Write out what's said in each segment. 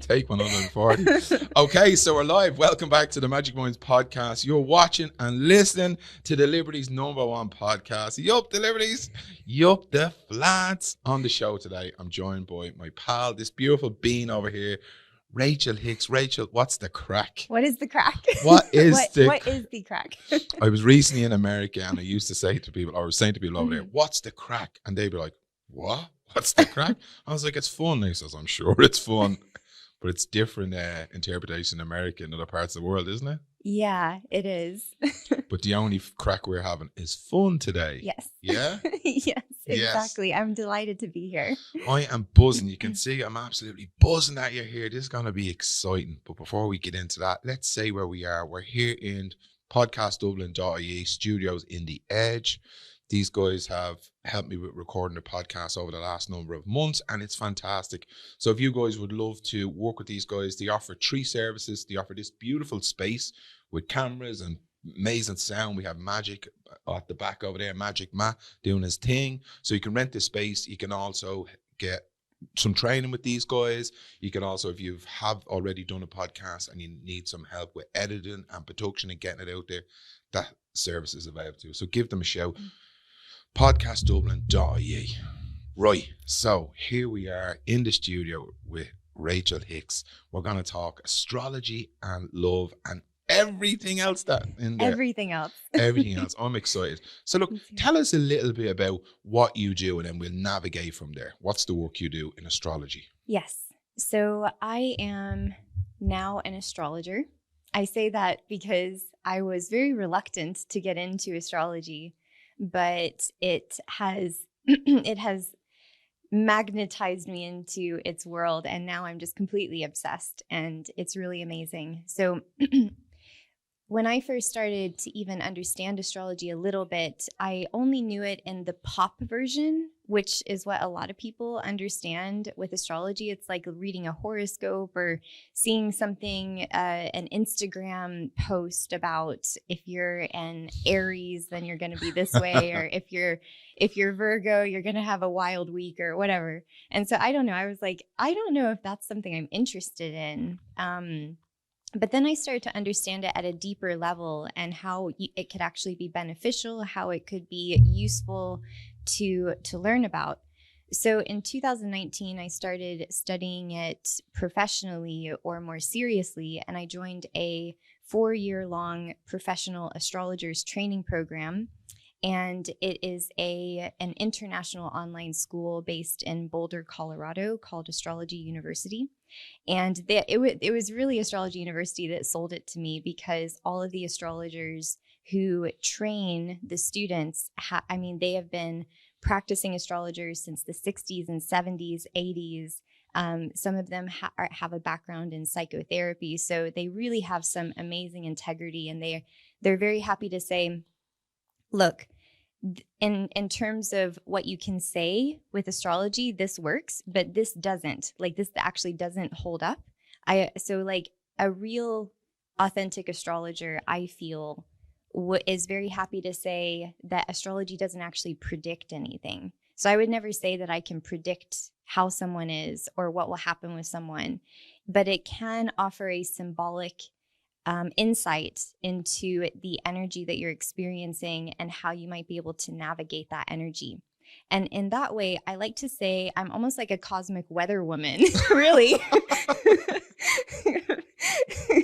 Take 140. Okay, so we're live. Welcome back to the Magic Minds podcast. You're watching and listening to the Liberties #1 podcast. Yup, the Liberties. Yup, the flats. On the show today, I'm joined by my pal, this beautiful bean over here, Rachelle Hicks. Rachel, what's the crack? What is the crack? What is what is the crack? I was recently in America and I used to say to people, or I was saying to people over there, what's the crack? And they'd be like, what? What's the crack? I was like, it's fun. He says, I'm sure it's fun. But it's different interpretation in America and other parts of the world, isn't it? Yeah, it is. But the only crack we're having is fun today. Yes. Yeah? Yes, exactly. Yes. I'm delighted to be here. I am buzzing. You can see I'm absolutely buzzing that you're here. This is going to be exciting. But before we get into that, let's say where we are. We're here in podcastdublin.ie studios in the Edge. These guys have helped me with recording the podcast over the last number of months, and it's fantastic. So if you guys would love to work with these guys, they offer 3 services. They offer this beautiful space with cameras and amazing sound. We have Magic at the back over there, Magic Matt doing his thing. So you can rent this space. You can also get some training with these guys. You can also, if you have already done a podcast and you need some help with editing and production and getting it out there, that service is available to you. So give them a shout. Podcastdublin.ie. Right, so here we are in the studio with Rachelle Hicks. We're going to talk astrology and love and everything else that in there. Everything else. Everything else. I'm excited. So look, tell us a little bit about what you do and then we'll navigate from there. What's the work you do in astrology? Yes. So I am now an astrologer. I say that because I was very reluctant to get into astrology, but it has magnetized me into its world, and now I'm just completely obsessed, and it's really amazing. So when I first started to even understand astrology a little bit, I only knew it in the pop version, which is what a lot of people understand with astrology. It's like reading a horoscope or seeing something, an Instagram post about if you're an Aries, then you're going to be this way, or if you're Virgo, you're going to have a wild week or whatever. And so I don't know. I was like, I don't know if that's something I'm interested in. But then I started to understand it at a deeper level and how it could actually be beneficial, how it could be useful to learn about. So in 2019, I started studying it professionally or more seriously, and I joined a 4-year-long professional astrologers training program. And it is an international online school based in Boulder, Colorado, called Astrology University. And it was really Astrology University that sold it to me, because all of the astrologers who train the students, they have been practicing astrologers since the 60s and 70s, 80s. Some of them have a background in psychotherapy. So they really have some amazing integrity, and they're very happy to say, look, in terms of what you can say with astrology, this works, but this doesn't. Like, this actually doesn't hold up. So like a real authentic astrologer, I feel, is very happy to say that astrology doesn't actually predict anything. So I would never say that I can predict how someone is or what will happen with someone, but it can offer a symbolic insight into the energy that you're experiencing and how you might be able to navigate that energy. And in that way, I like to say I'm almost like a cosmic weather woman, really.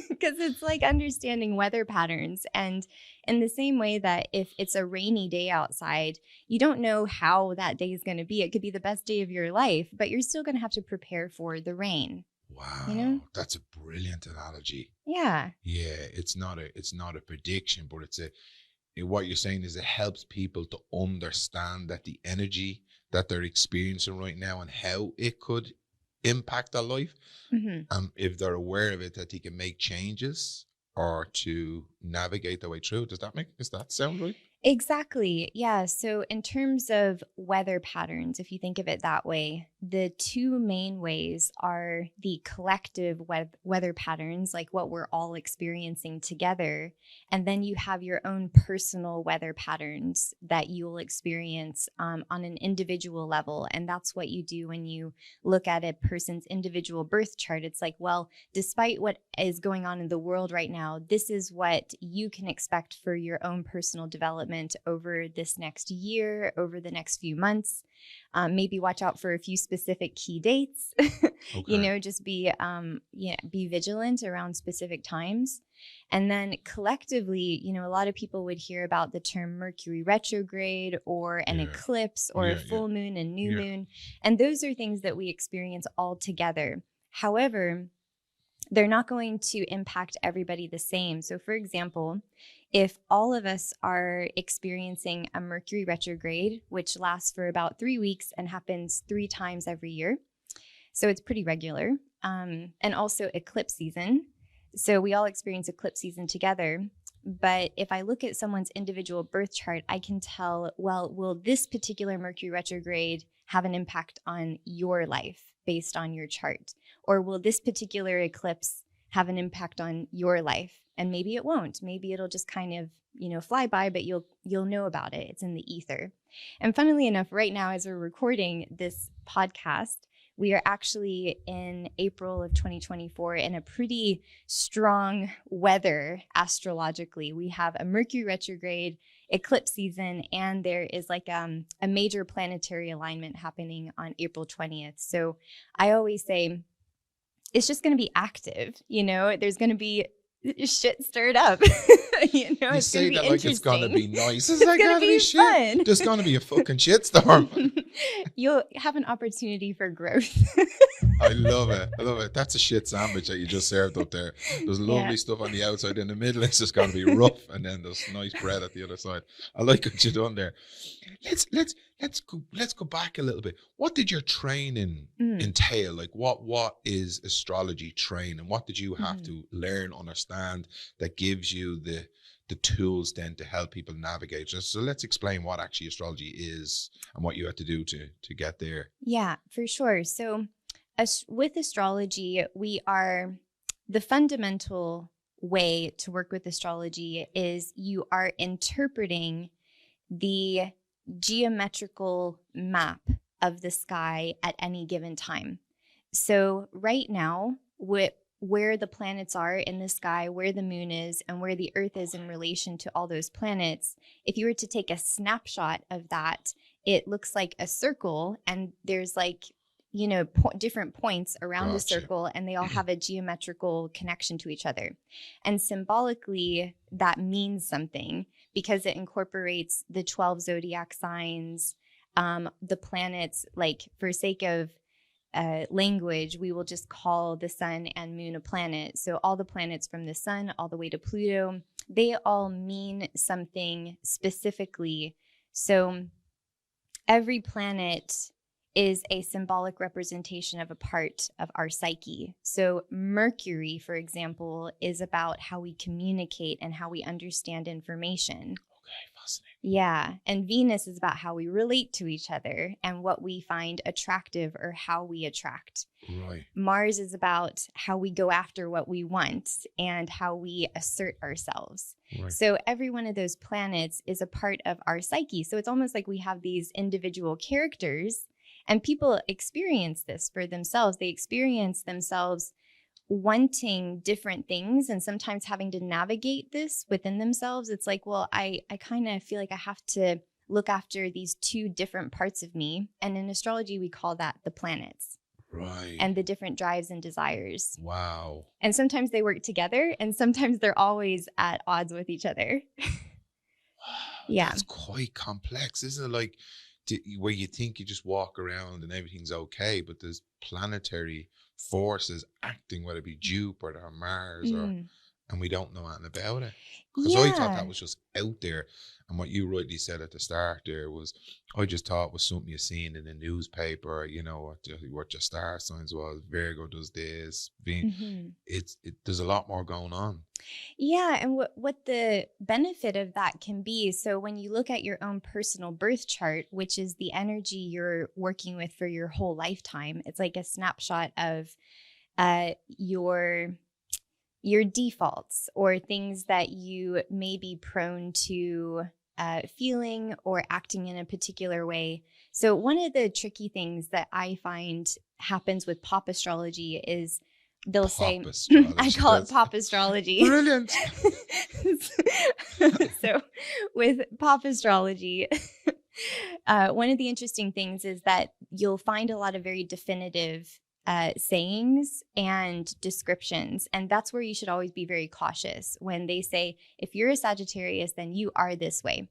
Because it's like understanding weather patterns. And in the same way that if it's a rainy day outside, you don't know how that day is going to be. It could be the best day of your life, but you're still going to have to prepare for the rain. Wow, that's a brilliant analogy. Yeah. Yeah, it's not a prediction, but what you're saying is it helps people to understand that the energy that they're experiencing right now and how it could impact their life. Mm-hmm. If they're aware of it, that they can make changes or to navigate their way through. Does that sound right? Exactly. Yeah. So, in terms of weather patterns, if you think of it that way, the two main ways are the collective weather patterns, like what we're all experiencing together. And then you have your own personal weather patterns that you'll experience on an individual level. And that's what you do when you look at a person's individual birth chart. It's like, well, despite what is going on in the world right now, this is what you can expect for your own personal development over this next year, over the next few months. Maybe watch out for a few specific key dates. Okay. Just be vigilant around specific times. And then collectively, a lot of people would hear about the term Mercury retrograde or an Yeah. eclipse or a Yeah. Yeah. full moon and new Yeah. moon. And those are things that we experience all together. However, they're not going to impact everybody the same. So, for example, if all of us are experiencing a Mercury retrograde, which lasts for about 3 weeks and happens 3 times every year, so it's pretty regular, and also eclipse season. So, we all experience eclipse season together. But if I look at someone's individual birth chart, I can tell, well, will this particular Mercury retrograde have an impact on your life based on your chart? Or will this particular eclipse have an impact on your life? And maybe it won't. Maybe it'll just kind of, fly by, but you'll know about it. It's in the ether. And funnily enough, right now, as we're recording this podcast, we are actually in April of 2024 in a pretty strong weather astrologically. We have a Mercury retrograde, eclipse season, and there is like a major planetary alignment happening on April 20th. So I always say it's just going to be active. There's going to be shit stirred up. You It's going say to be that like it's gonna interesting. be nice. It's It's like going to gonna be be shit. fun. There's gonna be a fucking shitstorm. You'll have an opportunity for growth. I love it. I love it. That's a shit sandwich that you just served up there. There's lovely Yeah. stuff on the outside. In the middle, it's just gonna be rough, and then there's nice bread at the other side. I like what you've done there. Let's go back a little bit. What did your training entail? Like what is astrology training? What did you have to learn, understand that gives you the tools then to help people navigate? So let's explain what actually astrology is and what you had to do to get there. Yeah, for sure. So with astrology, the fundamental way to work with astrology is you are interpreting the geometrical map of the sky at any given time. So right now, where the planets are in the sky, where the moon is, and where the Earth is in relation to all those planets, if you were to take a snapshot of that, it looks like a circle, and there's like, different points around the Gotcha. circle, and they all have a geometrical connection to each other. And symbolically, that means something because it incorporates the 12 zodiac signs, the planets, like for sake of language, we will just call the sun and moon a planet. So all the planets from the sun all the way to Pluto, they all mean something specifically. So every planet is a symbolic representation of a part of our psyche. So Mercury, for example, is about how we communicate and how we understand information. Okay, fascinating. Yeah. And Venus is about how we relate to each other and what we find attractive or how we attract. Right. Mars is about how we go after what we want and how we assert ourselves. Right. So every one of those planets is a part of our psyche. So it's almost like we have these individual characters, and people experience this for themselves. They experience themselves wanting different things and sometimes having to navigate this within themselves. It's like, well, I kind of feel like I have to look after these two different parts of me. And in astrology, we call that the planets. Right. And the different drives and desires. Wow. And sometimes they work together and sometimes they're always at odds with each other. Yeah. That's quite complex, isn't it? Like where you think you just walk around and everything's okay, but there's planetary forces acting, whether it be Jupiter or Mars or and we don't know anything about it. Because I thought Yeah. that was just out there. And what you rightly said at the start there was, I just thought it was something you seen in the newspaper, you know, what your star signs was. Virgo does this. Hmm. There's a lot more going on. Yeah, and what the benefit of that can be. So when you look at your own personal birth chart, which is the energy you're working with for your whole lifetime, it's like a snapshot of your defaults or things that you may be prone to feeling or acting in a particular way. So one of the tricky things that I find happens with pop astrology is they'll Pop say, I astrology. call it That's pop astrology. brilliant. So with pop astrology, one of the interesting things is that you'll find a lot of very definitive sayings and descriptions. And that's where you should always be very cautious when they say, if you're a Sagittarius, then you are this way.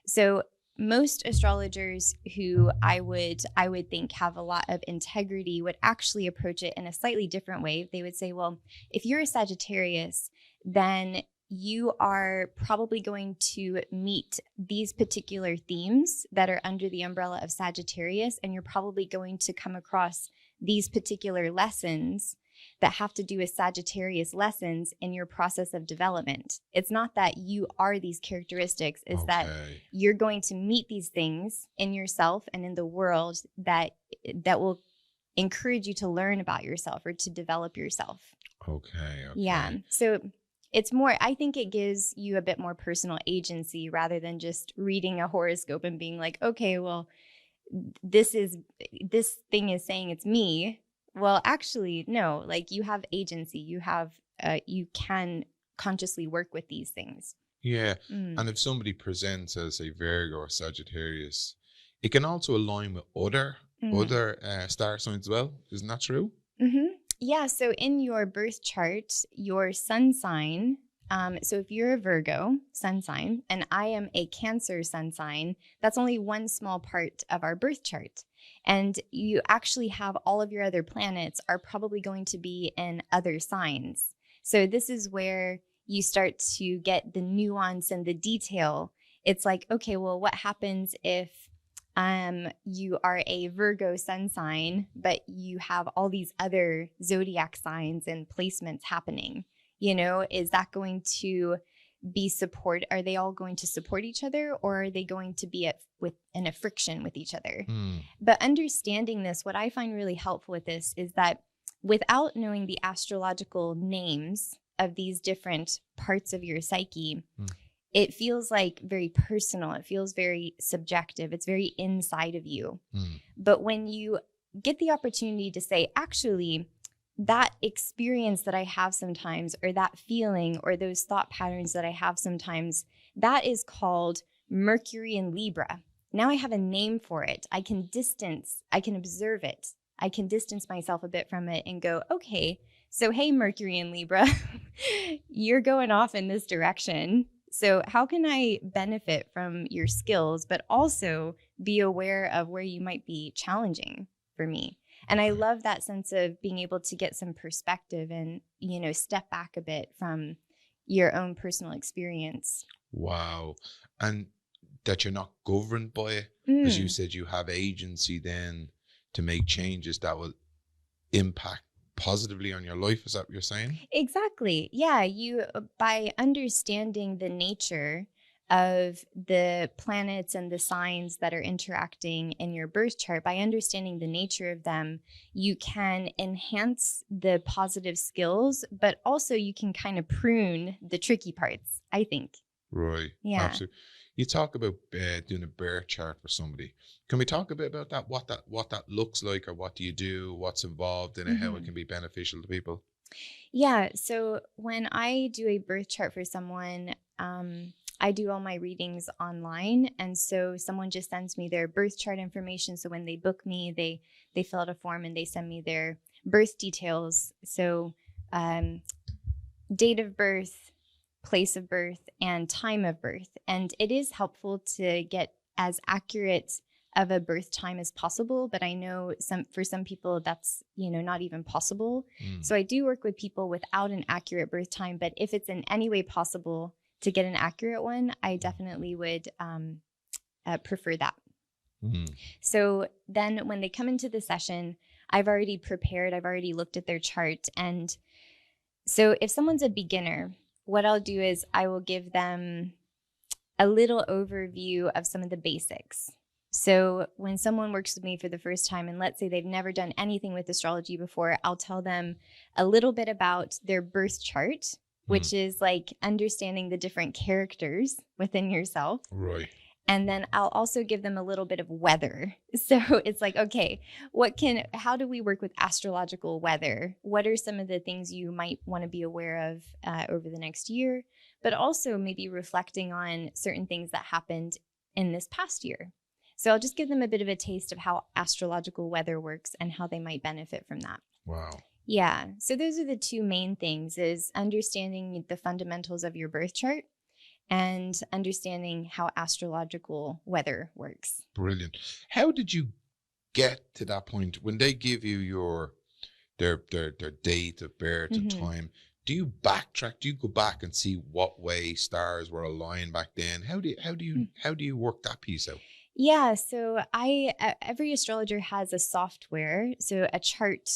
So most astrologers who I would think have a lot of integrity would actually approach it in a slightly different way. They would say, well, if you're a Sagittarius, then you are probably going to meet these particular themes that are under the umbrella of Sagittarius, and you're probably going to come across these particular lessons that have to do with Sagittarius lessons in your process of development. It's not that you are these characteristics, it's that you're going to meet these things in yourself and in the world that will encourage you to learn about yourself or to develop yourself. Okay. Yeah. So it's more, I think it gives you a bit more personal agency rather than just reading a horoscope and being like, okay, well, this thing is saying it's me. Well, actually, no, like you have agency, you can consciously work with these things. Yeah. And if somebody presents as a Virgo or Sagittarius, it can also align with other star signs as well. Isn't that true? Mm-hmm. Yeah. So in your birth chart, your sun sign, so if you're a Virgo sun sign and I am a Cancer sun sign, that's only one small part of our birth chart. And you actually have all of your other planets are probably going to be in other signs. So this is where you start to get the nuance and the detail. It's like, okay, well, what happens if you are a Virgo sun sign, but you have all these other zodiac signs and placements happening? You know, is that going to be support? Are they all going to support each other, or are they going to be in a friction with each other? But understanding this, what I find really helpful with this is that without knowing the astrological names of these different parts of your psyche, it feels like very personal. It feels very subjective. It's very inside of you. But when you get the opportunity to say, actually, that experience that I have sometimes, or that feeling, or those thought patterns that I have sometimes, that is called Mercury in Libra. Now I have a name for it. I can observe it. I can distance myself a bit from it and go, okay, so hey, Mercury in Libra, you're going off in this direction. So how can I benefit from your skills, but also be aware of where you might be challenging for me? And I love that sense of being able to get some perspective and, you know, step back a bit from your own personal experience. Wow. And that you're not governed by it. As you said, you have agency then to make changes that will impact positively on your life. Is that what you're saying? Exactly. Yeah. By understanding the nature of the planets and the signs that are interacting in your birth chart, by understanding the nature of them, you can enhance the positive skills, but also you can kind of prune the tricky parts, I think. Right. Yeah. Absolutely. You talk about doing a birth chart for somebody. Can we talk a bit about that? What that looks like, or what do you do? What's involved in it? How it can be beneficial to people? Yeah. So when I do a birth chart for someone, I do all my readings online. And so someone just sends me their birth chart information. So when they book me, they fill out a form and they send me their birth details. So date of birth, place of birth, and time of birth. And it is helpful to get as accurate of a birth time as possible, but I know for some people that's, not even possible. So I do work with people without an accurate birth time, but if it's in any way possible to get an accurate one, I definitely would prefer that. So then when they come into the session, I've already prepared, I've already looked at their chart. And so if someone's a beginner, what I'll do is I will give them a little overview of some of the basics. So when someone works with me for the first time, and let's say they've never done anything with astrology before, I'll tell them a little bit about their birth chart, which is like understanding the different characters within yourself. Right. And then I'll also give them a little bit of weather. So it's like, okay, how do we work with astrological weather? What are some of the things you might want to be aware of over the next year? But also maybe reflecting on certain things that happened in this past year. So I'll just give them a bit of a taste of how astrological weather works and how they might benefit from that. Wow. Yeah. So those are the two main things, is understanding the fundamentals of your birth chart and understanding how astrological weather works. Brilliant. How did you get to that point when they give you their date of birth and time? Do you backtrack? Do you go back and see what way stars were aligned back then? How do you work that piece out? Yeah, so every astrologer has a software, so a chart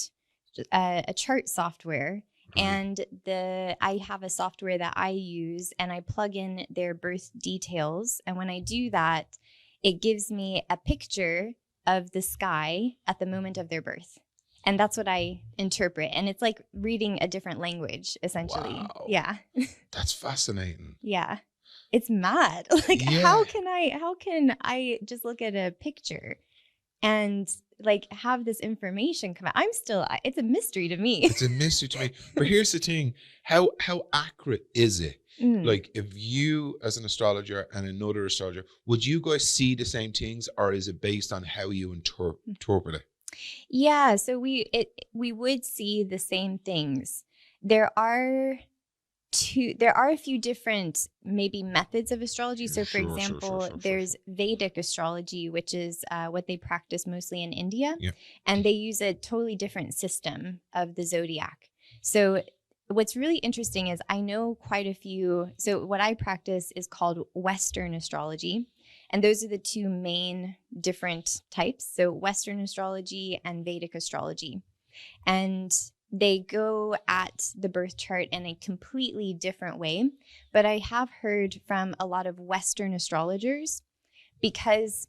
software. And I have a software that I use, and I plug in their birth details. And when I do that, it gives me a picture of the sky at the moment of their birth. And that's what I interpret. And it's like reading a different language, essentially. Wow. Yeah. That's fascinating. Yeah. It's mad. Like, how can I just look at a picture and like have this information come out? It's a mystery to me. It's a mystery to me. But here's the thing. How accurate is it? Like, if you as an astrologer and another astrologer, would you guys see the same things, or is it based on how you interpret it? Yeah, so we would see the same things. There are a few different maybe methods of astrology. So for example, there's Vedic astrology, which is what they practice mostly in India. Yeah. And they use a totally different system of the zodiac. So what's really interesting is I know quite a few. So what I practice is called Western astrology. And those are the two main different types. So Western astrology and Vedic astrology. And they go at the birth chart in a completely different way. But I have heard from a lot of Western astrologers, because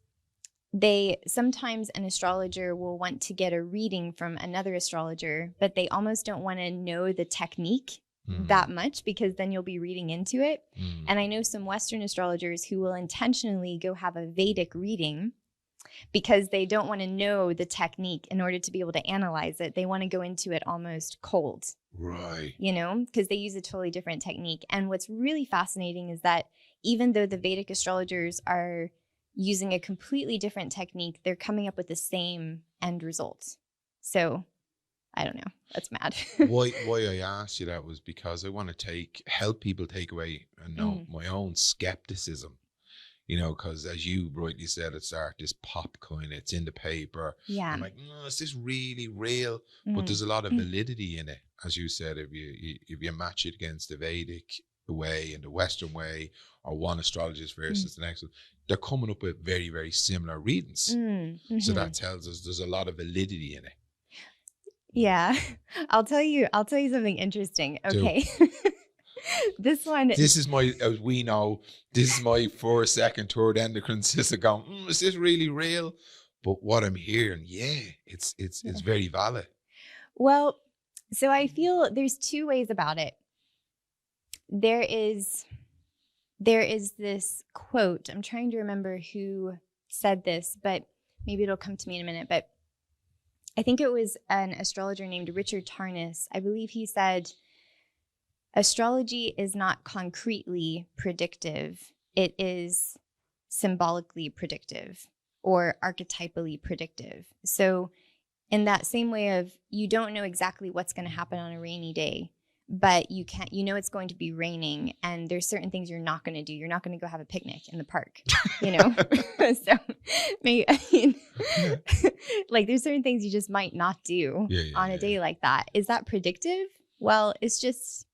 sometimes an astrologer will want to get a reading from another astrologer, but they almost don't want to know the technique that much, because then you'll be reading into it. And I know some Western astrologers who will intentionally go have a Vedic reading because they don't want to know the technique in order to be able to analyze it. They want to go into it almost cold. Right. Because they use a totally different technique. And what's really fascinating is that even though the Vedic astrologers are using a completely different technique, they're coming up with the same end result. So I don't know. That's mad. Why I asked you that was because I want to help people take away my own skepticism. Because as you rightly said, it's this pop coin, it's in the paper. Yeah. I'm like, no, is this really real? But there's a lot of validity in it. As you said, if you match it against the Vedic way and the Western way, or one astrologist versus the next one, they're coming up with very, very similar readings. So that tells us there's a lot of validity in it. Yeah. I'll tell you something interesting. Okay. This is my, as we know, this is my 4th, 2nd, 3rd endocrine system going, is this really real? But what I'm hearing, it's very valid. Well, so I feel there's two ways about it. There is this quote. I'm trying to remember who said this, but maybe it'll come to me in a minute. But I think it was an astrologer named Richard Tarnas. I believe he said, astrology is not concretely predictive. It is symbolically predictive or archetypally predictive. So in that same way of you don't know exactly what's going to happen on a rainy day, but it's going to be raining, and there's certain things you're not going to do. You're not going to go have a picnic in the park, So maybe, like there's certain things you just might not do on a day like that. Is that predictive? Well, it's just,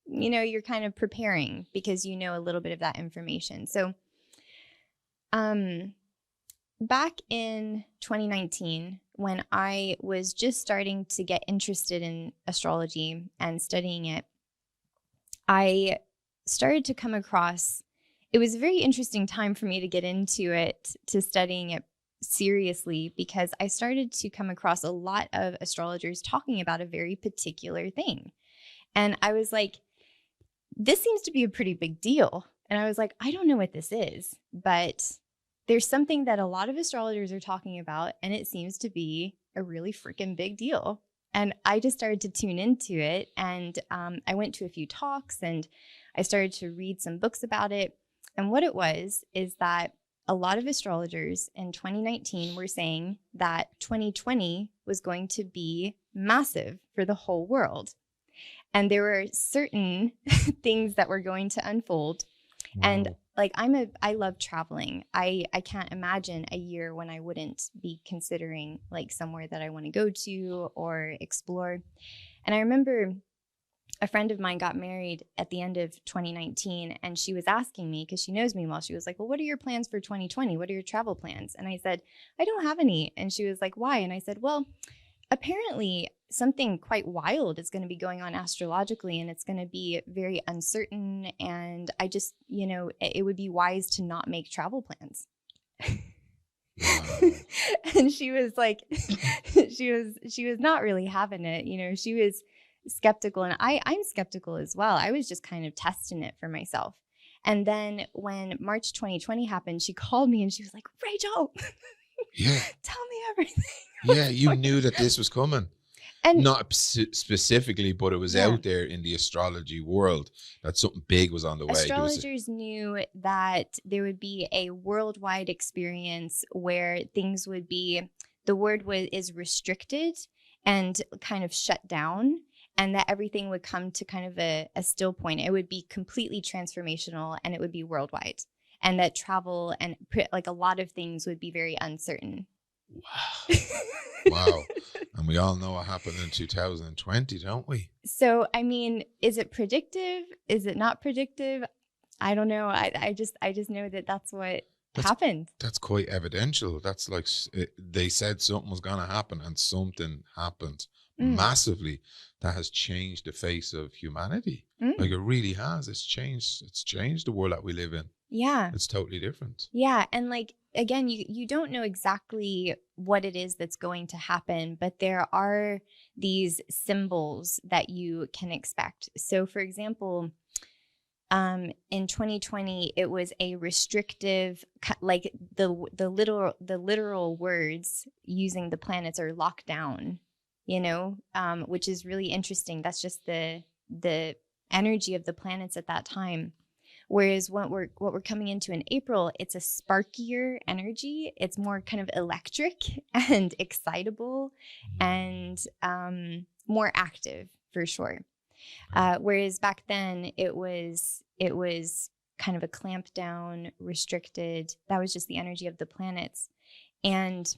you're kind of preparing because you know a little bit of that information. So, back in 2019, when I was just starting to get interested in astrology and studying it, I started to come across, it was a very interesting time for me to get into it, to studying it seriously, because I started to come across a lot of astrologers talking about a very particular thing. And I was like, this seems to be a pretty big deal. And I was like, I don't know what this is, but there's something that a lot of astrologers are talking about, and it seems to be a really freaking big deal. And I just started to tune into it. And I went to a few talks and I started to read some books about it. And what it was is that a lot of astrologers in 2019 were saying that 2020 was going to be massive for the whole world. And there were certain things that were going to unfold. Wow. And like, I love traveling. I can't imagine a year when I wouldn't be considering like somewhere that I want to go to or explore. And I remember a friend of mine got married at the end of 2019, and she was asking me, because she knows me well, she was like, well, what are your plans for 2020? What are your travel plans? And I said, I don't have any. And she was like, why? And I said, well, apparently something quite wild is going to be going on astrologically, and it's going to be very uncertain. And I just, it would be wise to not make travel plans. And she was like, she was not really having it. She was skeptical, and I'm skeptical as well. I was just kind of testing it for myself. And then when March 2020 happened, she called me and she was like, Rachel, tell me everything. Yeah, you knew that this was coming. And not specifically, but it was out there in the astrology world that something big was on the way. Astrologers knew that there would be a worldwide experience where things would be, the word is restricted and kind of shut down, and that everything would come to kind of a still point. It would be completely transformational, and it would be worldwide, and that travel and like a lot of things would be very uncertain. Wow. Wow. And we all know what happened in 2020, don't we? So, I mean, is it predictive? Is it not predictive? I don't know. I just know that that's what happened. That's quite evidential. That's like they said something was going to happen, and something happened massively that has changed the face of humanity. Like it really has. It's changed the world that we live in. Yeah. It's totally different. Yeah. And like, again, you don't know exactly what it is that's going to happen, but there are these symbols that you can expect. So for example, in 2020, it was a restrictive, like the literal words using the planets are locked down, which is really interesting. That's just the energy of the planets at that time. Whereas what we're coming into in April, it's a sparkier energy. It's more kind of electric and excitable and more active for sure. Whereas back then it was kind of a clamped down, restricted. That was just the energy of the planets. And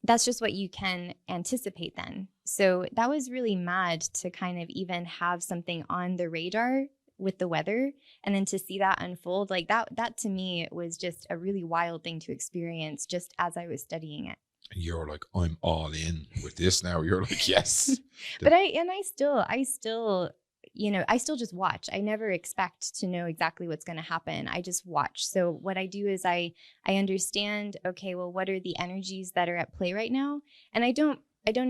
that's just what you can anticipate then. So that was really mad to kind of even have something on the radar with the weather, and then to see that unfold like that to me was just a really wild thing to experience just as I was studying it. You're like, I'm all in with this now. You're like, yes. But I still I still just watch. I never expect to know exactly what's going to happen. I just watch. So what I do is I understand, okay, well, what are the energies that are at play right now? And I don't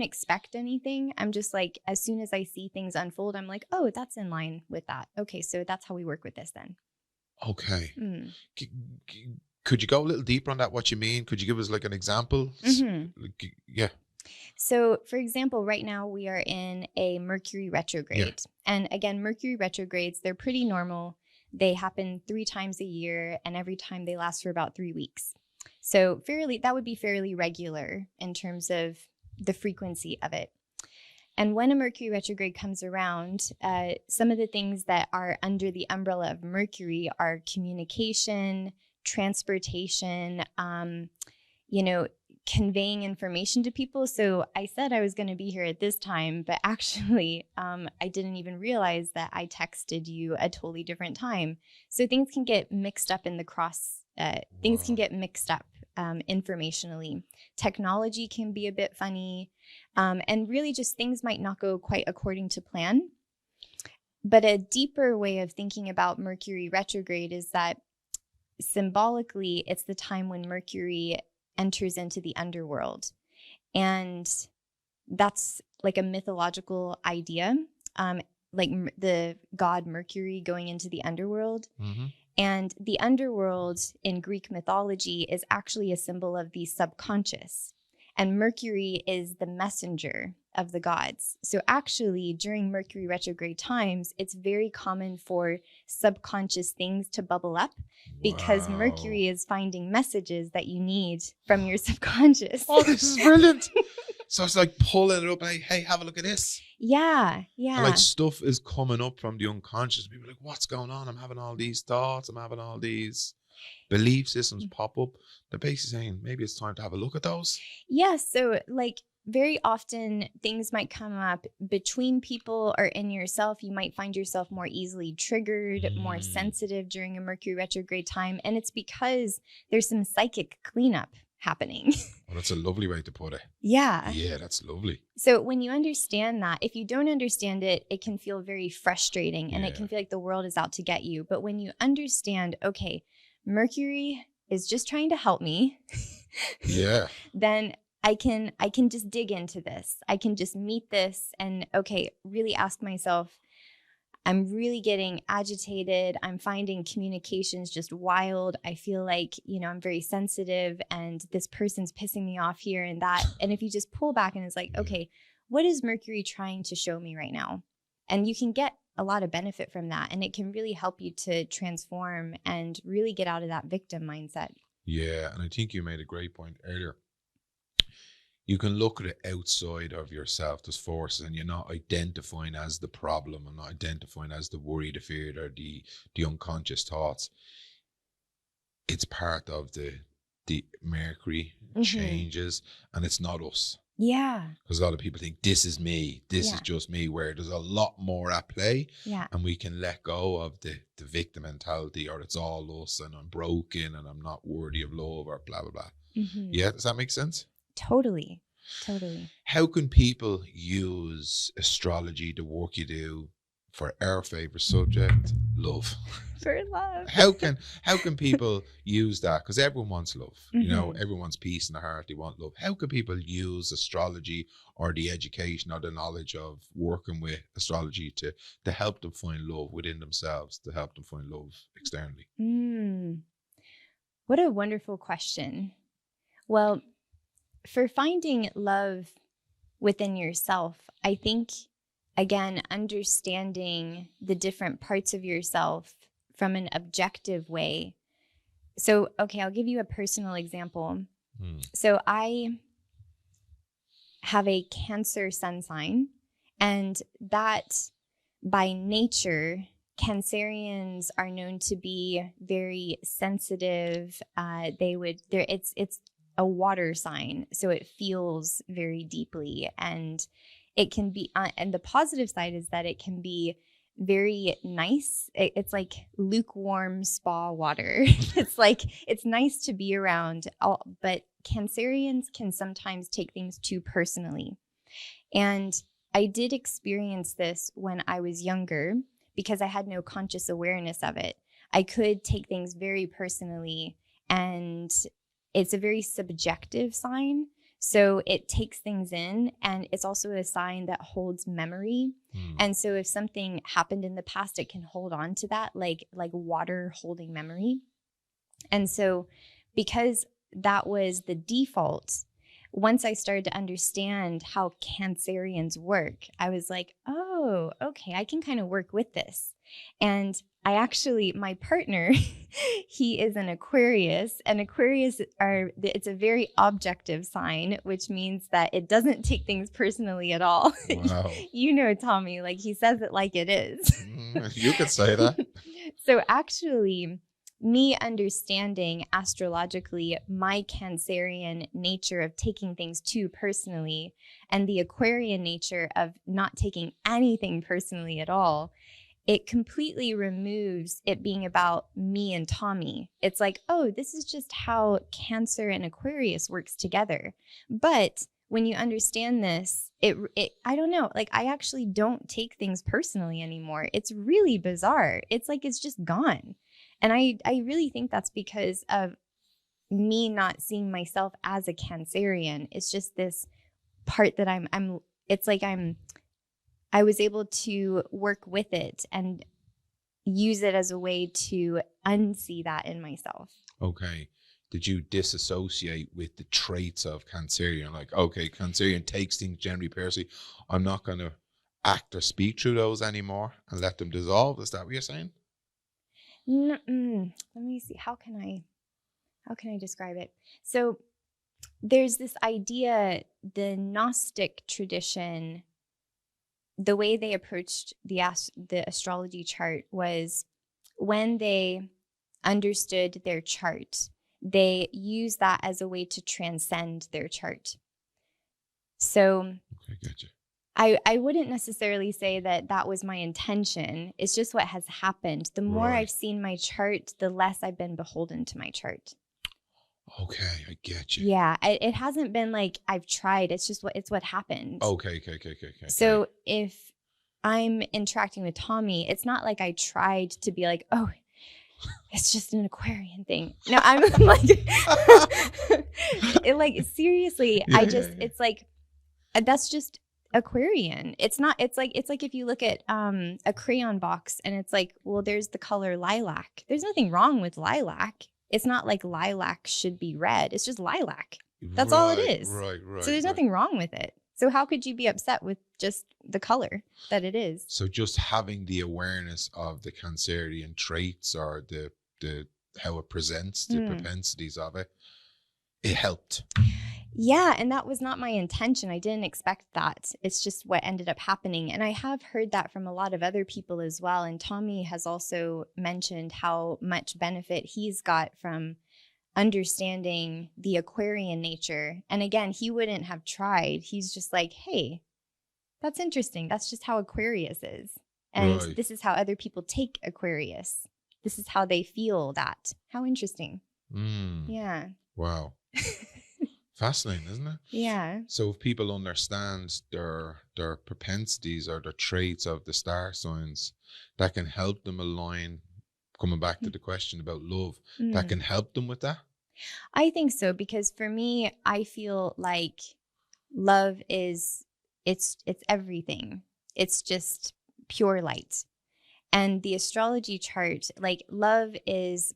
expect anything. I'm just like, as soon as I see things unfold, I'm like, oh, that's in line with that. Okay, so that's how we work with this then. Okay. Could you go a little deeper on that? What you mean? Could you give us like an example? Yeah. So, for example, right now we are in a Mercury retrograde. Yeah. And again, Mercury retrogrades, they're pretty normal. They happen 3 times a year, and every time they last for about 3 weeks. So that would be fairly regular in terms of the frequency of it. And when a Mercury retrograde comes around, some of the things that are under the umbrella of Mercury are communication, transportation, conveying information to people. So I said I was going to be here at this time, but actually I didn't even realize that I texted you a totally different time. So things can get mixed up in the things can get mixed up informationally. Technology can be a bit funny, and really just things might not go quite according to plan. But a deeper way of thinking about Mercury retrograde is that symbolically, it's the time when Mercury enters into the underworld. And that's like a mythological idea, like the god Mercury going into the underworld. Mm-hmm. And the underworld in Greek mythology is actually a symbol of the subconscious. And Mercury is the messenger of the gods. So actually, during Mercury retrograde times, it's very common for subconscious things to bubble up because Mercury is finding messages that you need from your subconscious. Oh, this is brilliant. So it's like pulling it up, like, hey, have a look at this. Yeah. And like stuff is coming up from the unconscious. People are like, what's going on? I'm having all these thoughts. I'm having all these belief systems pop up. They're basically saying maybe it's time to have a look at those. Yes. So like very often things might come up between people or in yourself. You might find yourself more easily triggered, more sensitive during a Mercury retrograde time. And it's because there's some psychic cleanup happening. Well, that's a lovely way to put it. Yeah. Yeah, that's lovely. So when you understand that, if you don't understand it, it can feel very frustrating and it can feel like the world is out to get you. But when you understand, okay, Mercury is just trying to help me. Yeah. Then I can just dig into this. I can just meet this and really ask myself, I'm really getting agitated. I'm finding communications just wild. I feel like, I'm very sensitive and this person's pissing me off here and that. And if you just pull back and it's like, okay, what is Mercury trying to show me right now? And you can get a lot of benefit from that. And it can really help you to transform and really get out of that victim mindset. Yeah. And I think you made a great point earlier. You can look at it outside of yourself, those forces, and you're not identifying as the problem. I'm not identifying as the worry, the fear, or the unconscious thoughts. It's part of the Mercury changes, and it's not us. Yeah. Because a lot of people think this is me, this is just me, where there's a lot more at play. Yeah. And we can let go of the victim mentality, or it's all us and I'm broken and I'm not worthy of love, or blah, blah, blah. Yeah, does that make sense? Totally. How can people use astrology, the work you do, for our favorite subject, love? For love. How can people use that? Because everyone wants love. Everyone wants peace in their heart. They want love. How can people use astrology or the education or the knowledge of working with astrology to help them find love within themselves, to help them find love externally? What a wonderful question. Well, for finding love within yourself, I think, again, understanding the different parts of yourself from an objective way. So, I'll give you a personal example. So I have a Cancer sun sign, and that by nature, Cancerians are known to be very sensitive. It's a water sign, so it feels very deeply, and it can be and the positive side is that it can be very nice. It's like lukewarm spa water. It's nice to be around, but Cancerians can sometimes take things too personally. And I did experience this when I was younger because I had no conscious awareness of it. I could take things very personally, and it's a very subjective sign. So it takes things in, and it's also a sign that holds memory. And so if something happened in the past, it can hold on to that, like water holding memory. And so because that was the default, once I started to understand how Cancerians work, I was like, oh, okay, I can kind of work with this. And I actually, my partner, he is an Aquarius, and Aquarius it's a very objective sign, which means that it doesn't take things personally at all. Wow. You know, Tommy, like he says it like it is. You could say that. So actually, me understanding astrologically my Cancerian nature of taking things too personally and the Aquarian nature of not taking anything personally at all, it completely removes it being about me and Tommy. It's like, oh, this is just how Cancer and Aquarius works together. But when you understand this, it I don't know, like I actually don't take things personally anymore. It's really bizarre. It's like it's just gone. And I really think that's because of me not seeing myself as a Cancerian. It's just this part that it's like I was able to work with it and use it as a way to unsee that in myself. Okay. Did you disassociate with the traits of Cancerian? Like, okay, Cancerian takes things generally personally. I'm not going to act or speak through those anymore and let them dissolve. Is that what you're saying? Let me see. How can I describe it? So there's this idea, the Gnostic tradition, the way they approached the astrology chart was when they understood their chart, they used that as a way to transcend their chart. So Okay, gotcha. I wouldn't necessarily say that was my intention. It's just what has happened. The more I've seen my chart, the less I've been beholden to my chart. Okay, I get you. Yeah, it hasn't been like I've tried. It's just what happened. Okay. So if I'm interacting with Tommy, it's not like I tried to be like, oh, it's just an Aquarian thing. No, I'm like, seriously, it's like, that's just Aquarian. It's like if you look at a crayon box and it's like, well, there's the color lilac. There's nothing wrong with lilac. It's not like lilac should be red. It's just lilac. That's all it is. Right. So there's nothing wrong with it. So how could you be upset with just the color that it is? So just having the awareness of the Cancerian traits or the how it presents, the propensities of it helped. Yeah, and that was not my intention. I didn't expect that. It's just what ended up happening. And I have heard that from a lot of other people as well. And Tommy has also mentioned how much benefit he's got from understanding the Aquarian nature. And again, he wouldn't have tried. He's just like, hey, that's interesting. That's just how Aquarius is. And this is how other people take Aquarius. This is how they feel that. How interesting. Yeah. Wow. Fascinating, isn't it? Yeah. So if people understand their propensities or their traits of the star signs, that can help them align, coming back to the question about love, that can help them with that? I think so, because for me, I feel like love is, it's everything. It's just pure light. And the astrology chart, like love is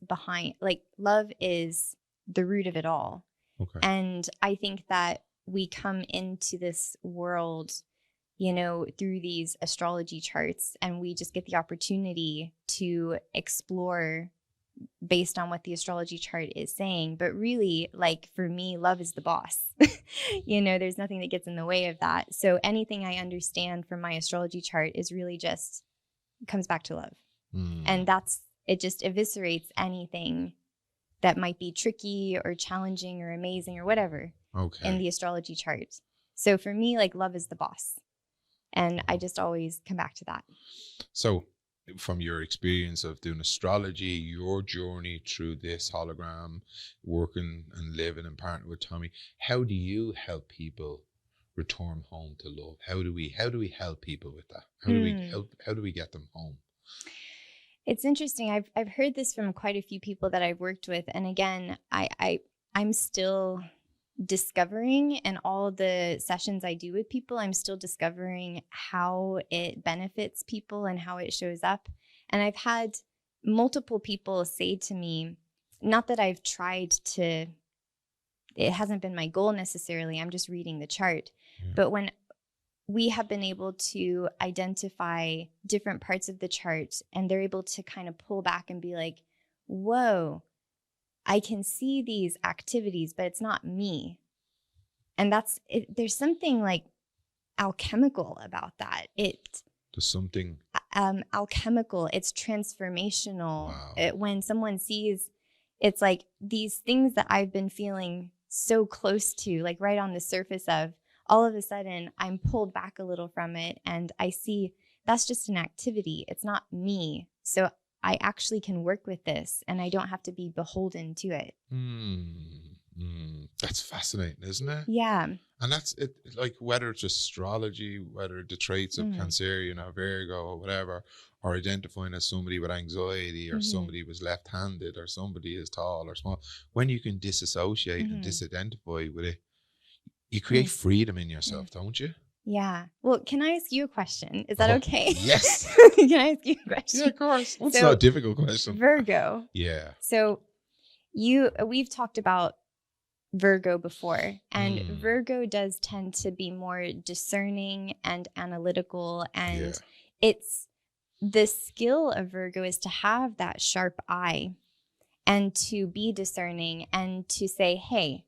the root of it all. Okay. And I think that we come into this world, through these astrology charts, and we just get the opportunity to explore based on what the astrology chart is saying. But really, like for me, love is the boss. There's nothing that gets in the way of that. So anything I understand from my astrology chart is really just comes back to love. And it just eviscerates anything that might be tricky or challenging or amazing or whatever in the astrology chart. So for me, like love is the boss. And I just always come back to that. So from your experience of doing astrology, your journey through this hologram, working and living and partnering with Tommy, how do you help people return home to love? How do we help people with that? How do we get them home? It's interesting. I've heard this from quite a few people that I've worked with. And again, I'm still discovering, in all the sessions I do with people, I'm still discovering how it benefits people and how it shows up. And I've had multiple people say to me, not that I've tried to it hasn't been my goal necessarily. I'm just reading the chart. Yeah. But when we have been able to identify different parts of the chart, and they're able to kind of pull back and be like, whoa, I can see these activities, but it's not me. And that's it. There's something like alchemical about that. There's something alchemical. It's transformational. Wow. When someone sees, it's like these things that I've been feeling so close to, like right on the surface of, all of a sudden I'm pulled back a little from it, and I see that's just an activity. It's not me. So I actually can work with this, and I don't have to be beholden to it. That's fascinating, isn't it? Yeah. And that's it, like whether it's astrology, whether the traits of Cancerian or Virgo or whatever, or identifying as somebody with anxiety, or somebody was left-handed, or somebody is tall or small, when you can disassociate and disidentify with it, you create freedom in yourself, don't you? Yeah. Well, can I ask you a question? Is that okay? Yes. Can I ask you a question? Yeah, of course. It's not a difficult question. Virgo. Yeah. So we've talked about Virgo before, and Virgo does tend to be more discerning and analytical, and it's the skill of Virgo is to have that sharp eye and to be discerning and to say, hey,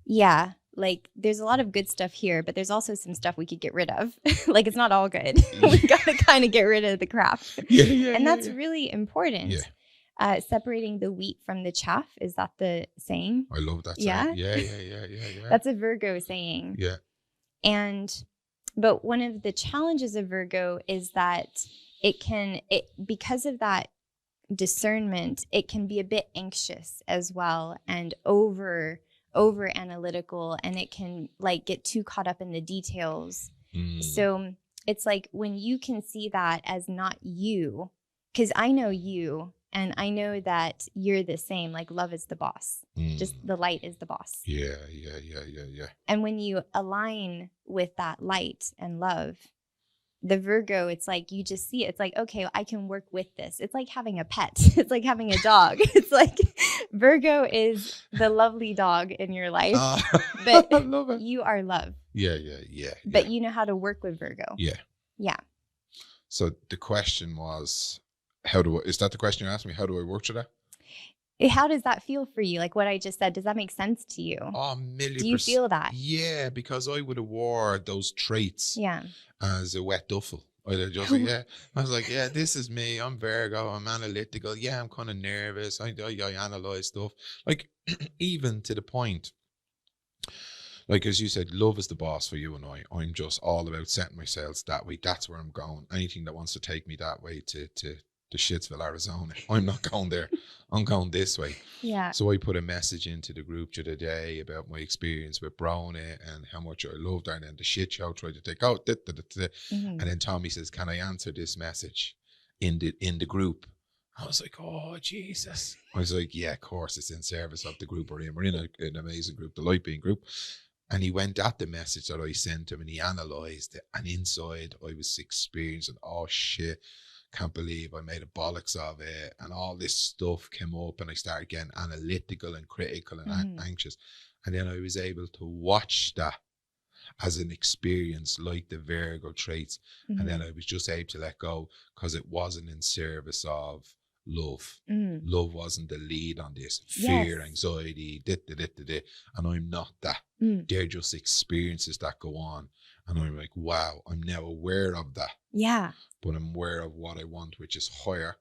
yeah, like there's a lot of good stuff here, but there's also some stuff we could get rid of. Like it's not all good. We got to kind of get rid of the crap. And that's really important. Separating the wheat from the chaff. Is that the saying? I love that saying. Yeah. That's a Virgo saying. Yeah. But one of the challenges of Virgo is that because of that discernment, it can be a bit anxious as well, and over analytical, and it can like get too caught up in the details. So it's like when you can see that as not you, because I know you, and I know that you're the same, like love is the boss. Just the light is the boss. Yeah. And when you align with that light and love, the Virgo, it's like you just see it. It's like, okay, I can work with this. It's like having a pet. It's like having a dog. It's like Virgo is the lovely dog in your life, but I love it. You are love. Yeah. But you know how to work with Virgo. Yeah. So the question was, is that the question you asked me? How do I work with that? How does that feel for you? Like what I just said, does that make sense to you? Oh, 1,000,000%. Do you feel that? Yeah, because I would have wore those traits as a wet duffel. I was like, yeah, this is me. I'm Virgo. I'm analytical. Yeah, I'm kind of nervous. I analyze stuff. Like even to the point, like as you said, love is the boss for you and I. I'm just all about setting myself that way. That's where I'm going. Anything that wants to take me that way to Shittsville, Arizona, I'm not going there. I'm going this way. Yeah. So I put a message into the group the other day about my experience with Brownie and how much I loved her, and then the shit show tried to take out. And then Tommy says, "Can I answer this message in the group?" I was like, "Oh Jesus!" I was like, "Yeah, of course, it's in service of the group we're in. We're in an amazing group, the Light Being group." And he went at the message that I sent him, and he analysed it. And inside, I was experiencing, oh shit, can't believe I made a bollocks of it, and all this stuff came up, and I started getting analytical and critical and anxious. And then I was able to watch that as an experience like the Virgo traits. And then I was just able to let go, because it wasn't in service of love. Love wasn't the lead on this. Fear, anxiety, and I'm not that. They're just experiences that go on. And I'm like, wow, I'm now aware of that. Yeah. But I'm aware of what I want, which is higher,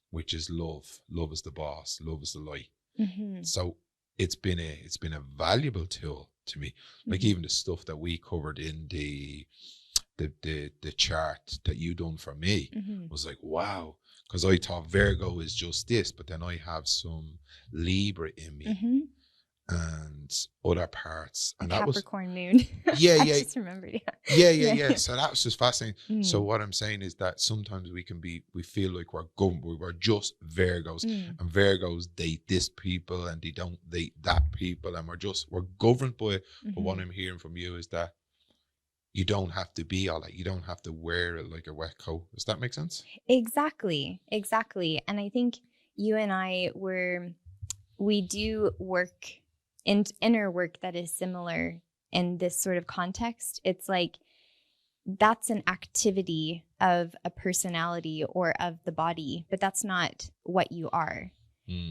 which is love. Love is the boss. Love is the light. So it's been a valuable tool to me. Like even the stuff that we covered in the chart that you done for me was like, wow. Because I thought Virgo is just this, but then I have some Libra in me. And other parts, and that was Capricorn moon. I just remembered. Yeah. So that was just fascinating. So what I'm saying is that sometimes we feel like we're governed. We're just Virgos, and Virgos date this people and they don't date that people, and we're governed by it. But what I'm hearing from you is that you don't have to be all that. You don't have to wear it like a wet coat. Does that make sense? Exactly. And I think you and I we do work inner work that is similar in this sort of context. It's like that's an activity of a personality or of the body, but that's not what you are.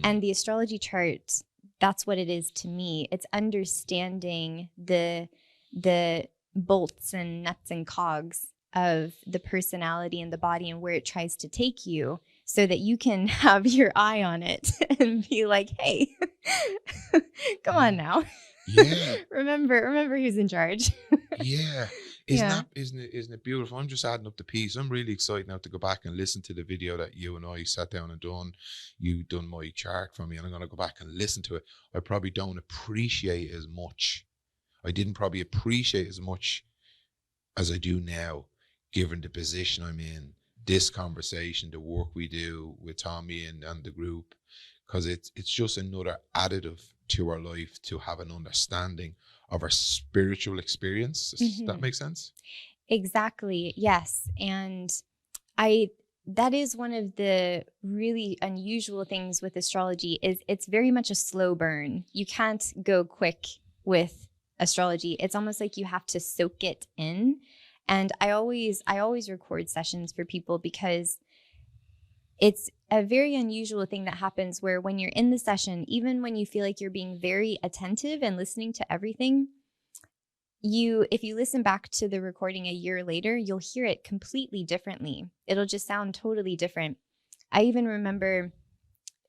And the astrology chart, that's what it is to me. It's understanding the bolts and nuts and cogs of the personality and the body and where it tries to take you, so that you can have your eye on it and be like, hey, come on now. Yeah. remember who's in charge. Yeah. Yeah. Isn't it beautiful? I'm just adding up the piece. I'm really excited now to go back and listen to the video that you and I sat down and done. You done my chart for me, and I'm going to go back and listen to it. I probably don't appreciate as much. I didn't probably appreciate as much as I do now, given the position I'm in, this conversation, the work we do with Tommy and the group, because it's just another additive to our life to have an understanding of our spiritual experience. Does that make sense? Exactly. Yes. And that is one of the really unusual things with astrology is it's very much a slow burn. You can't go quick with astrology. It's almost like you have to soak it in. And I always record sessions for people because it's a very unusual thing that happens where when you're in the session, even when you feel like you're being very attentive and listening to everything, if you listen back to the recording a year later, you'll hear it completely differently. It'll just sound totally different. I even remember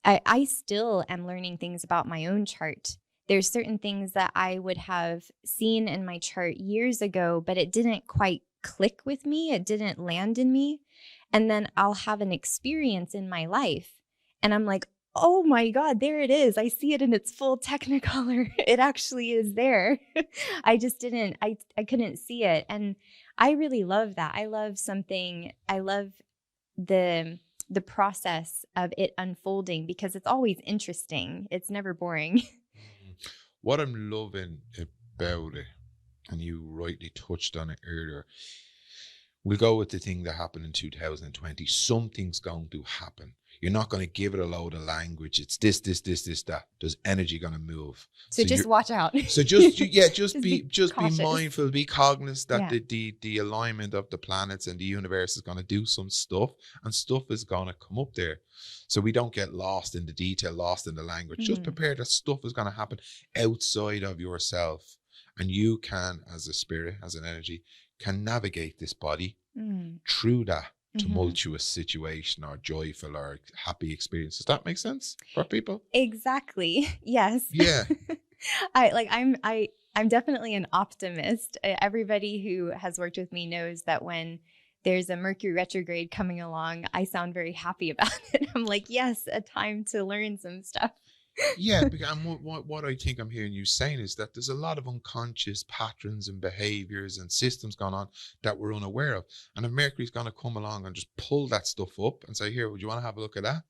I still am learning things about my own chart. There's certain things that I would have seen in my chart years ago, but it didn't quite click with me. It didn't land in me. And then I'll have an experience in my life and I'm like, oh my God, there it is. I see it in its full technicolor. It actually is there. I couldn't see it. And I really love that. I love the process of it unfolding because it's always interesting. It's never boring. What I'm loving about it, and you rightly touched on it earlier, we'll go with the thing that happened in 2020. Something's going to happen. You're not going to give it a load of language. It's this, that. There's energy going to move. So just watch out. So just be cautious. mindful, be cognizant that the alignment of the planets and the universe is going to do some stuff, and stuff is going to come up there. So we don't get lost in the detail, lost in the language. Just prepare that stuff is going to happen outside of yourself, and you can, as a spirit, as an energy, can navigate this body through that tumultuous situation or joyful or happy experience. Does that make sense for people? Exactly. Yes. Yeah. I'm definitely an optimist. Everybody who has worked with me knows that when there's a Mercury retrograde coming along, I sound very happy about it. I'm like, yes, a time to learn some stuff. Yeah, because what I think I'm hearing you saying is that there's a lot of unconscious patterns and behaviors and systems going on that we're unaware of. And if Mercury's going to come along and just pull that stuff up and say, here, would you want to have a look at that?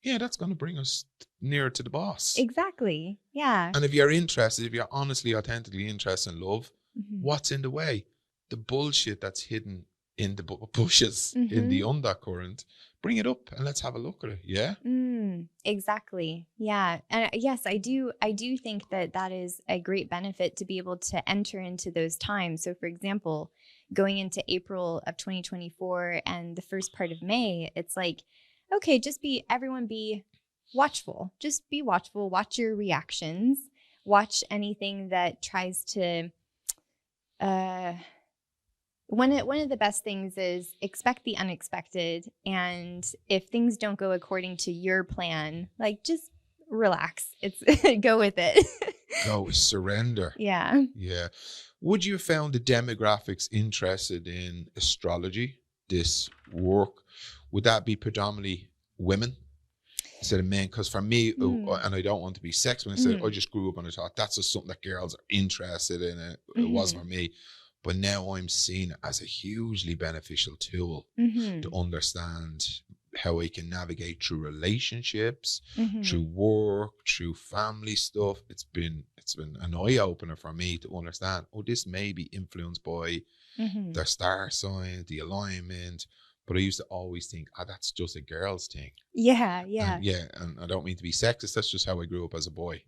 Yeah, that's going to bring us nearer to the boss. Exactly. Yeah. And if you're interested, if you're honestly, authentically interested in love, what's in the way? The bullshit that's hidden in the bushes, in the undercurrent, bring it up and let's have a look at it. Yeah. Exactly. Yeah. And yes, I do think that is a great benefit to be able to enter into those times. So for example, going into April of 2024 and the first part of May, it's like, okay, everyone be watchful. Just be watchful. Watch your reactions. Watch anything that tries to, one of the best things is expect the unexpected. And if things don't go according to your plan, like just relax. Go with it. Go surrender. Yeah. Yeah. Would you have found the demographics interested in astrology, this work? Would that be predominantly women instead of men? Because for me, and I don't want to be sexist, when I said I just grew up and I thought that's just something that girls are interested in. It was for me. But now I'm seeing it as a hugely beneficial tool to understand how I can navigate through relationships, through work, through family stuff. It's been an eye opener for me to understand, this may be influenced by their star sign, the alignment. But I used to always think, that's just a girl's thing. Yeah. And I don't mean to be sexist. That's just how I grew up as a boy.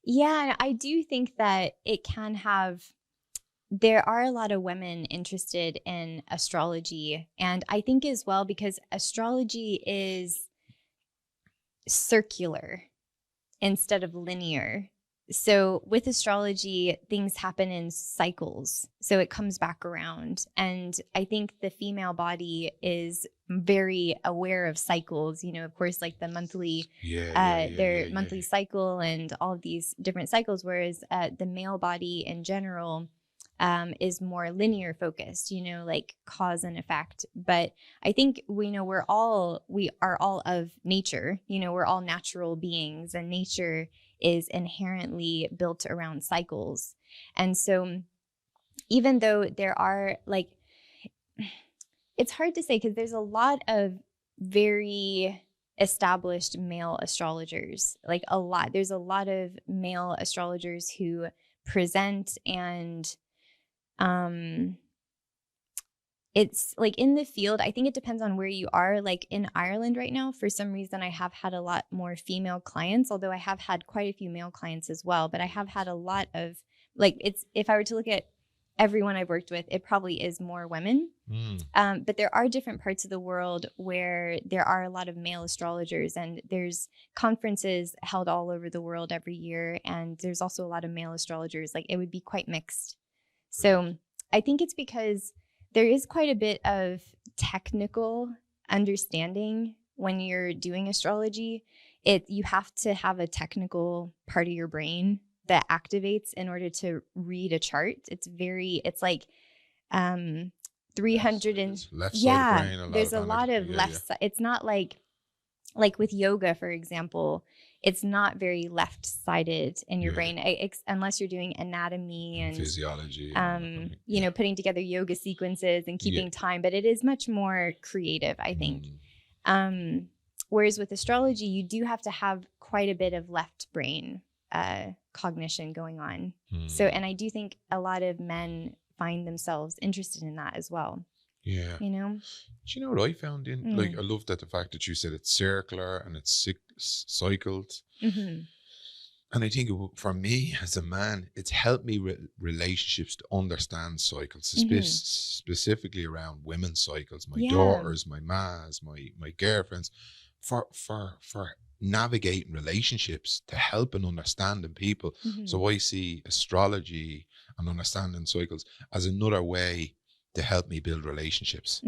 Yeah, I do think that it can have, there are a lot of women interested in astrology. And I think as well, because astrology is circular instead of linear. So with astrology, things happen in cycles. So it comes back around. And I think the female body is very aware of cycles, you know, of course, like the monthly, their monthly cycle and all of these different cycles, whereas the male body in general is more linear focused, you know, like cause and effect. But I think we know we are all of nature, you know, we're all natural beings, and nature is inherently built around cycles. And so even though there are like, it's hard to say because there's a lot of very established male astrologers, like a lot. There's a lot of male astrologers who present, and it's like in the field, I think it depends on where you are. Like in Ireland right now, for some reason, I have had a lot more female clients, although I have had quite a few male clients as well. But I have had a lot of, like, it's, if I were to look at everyone I've worked with, it probably is more women. But there are different parts of the world where there are a lot of male astrologers, and there's conferences held all over the world every year. And there's also a lot of male astrologers. Like it would be quite mixed. So I think it's because there is quite a bit of technical understanding when you're doing astrology. You have to have a technical part of your brain that activates in order to read a chart. It's like 300 and left side of brain, there's a lot of left side. It's not like with yoga, for example, it's not very left-sided in your brain, unless you're doing anatomy and physiology, you know, putting together yoga sequences and keeping time. But it is much more creative, I think. Whereas with astrology, you do have to have quite a bit of left brain cognition going on. So, and I do think a lot of men find themselves interested in that as well. Yeah. You know? Do you know what I found in, like, I love that the fact that you said it's circular and it's cycled. And I think for me as a man, it's helped me relationships to understand cycles, specifically around women's cycles, my daughters, my mas, my girlfriends, for navigating relationships, to help and understanding people. So I see astrology and understanding cycles as another way to help me build relationships.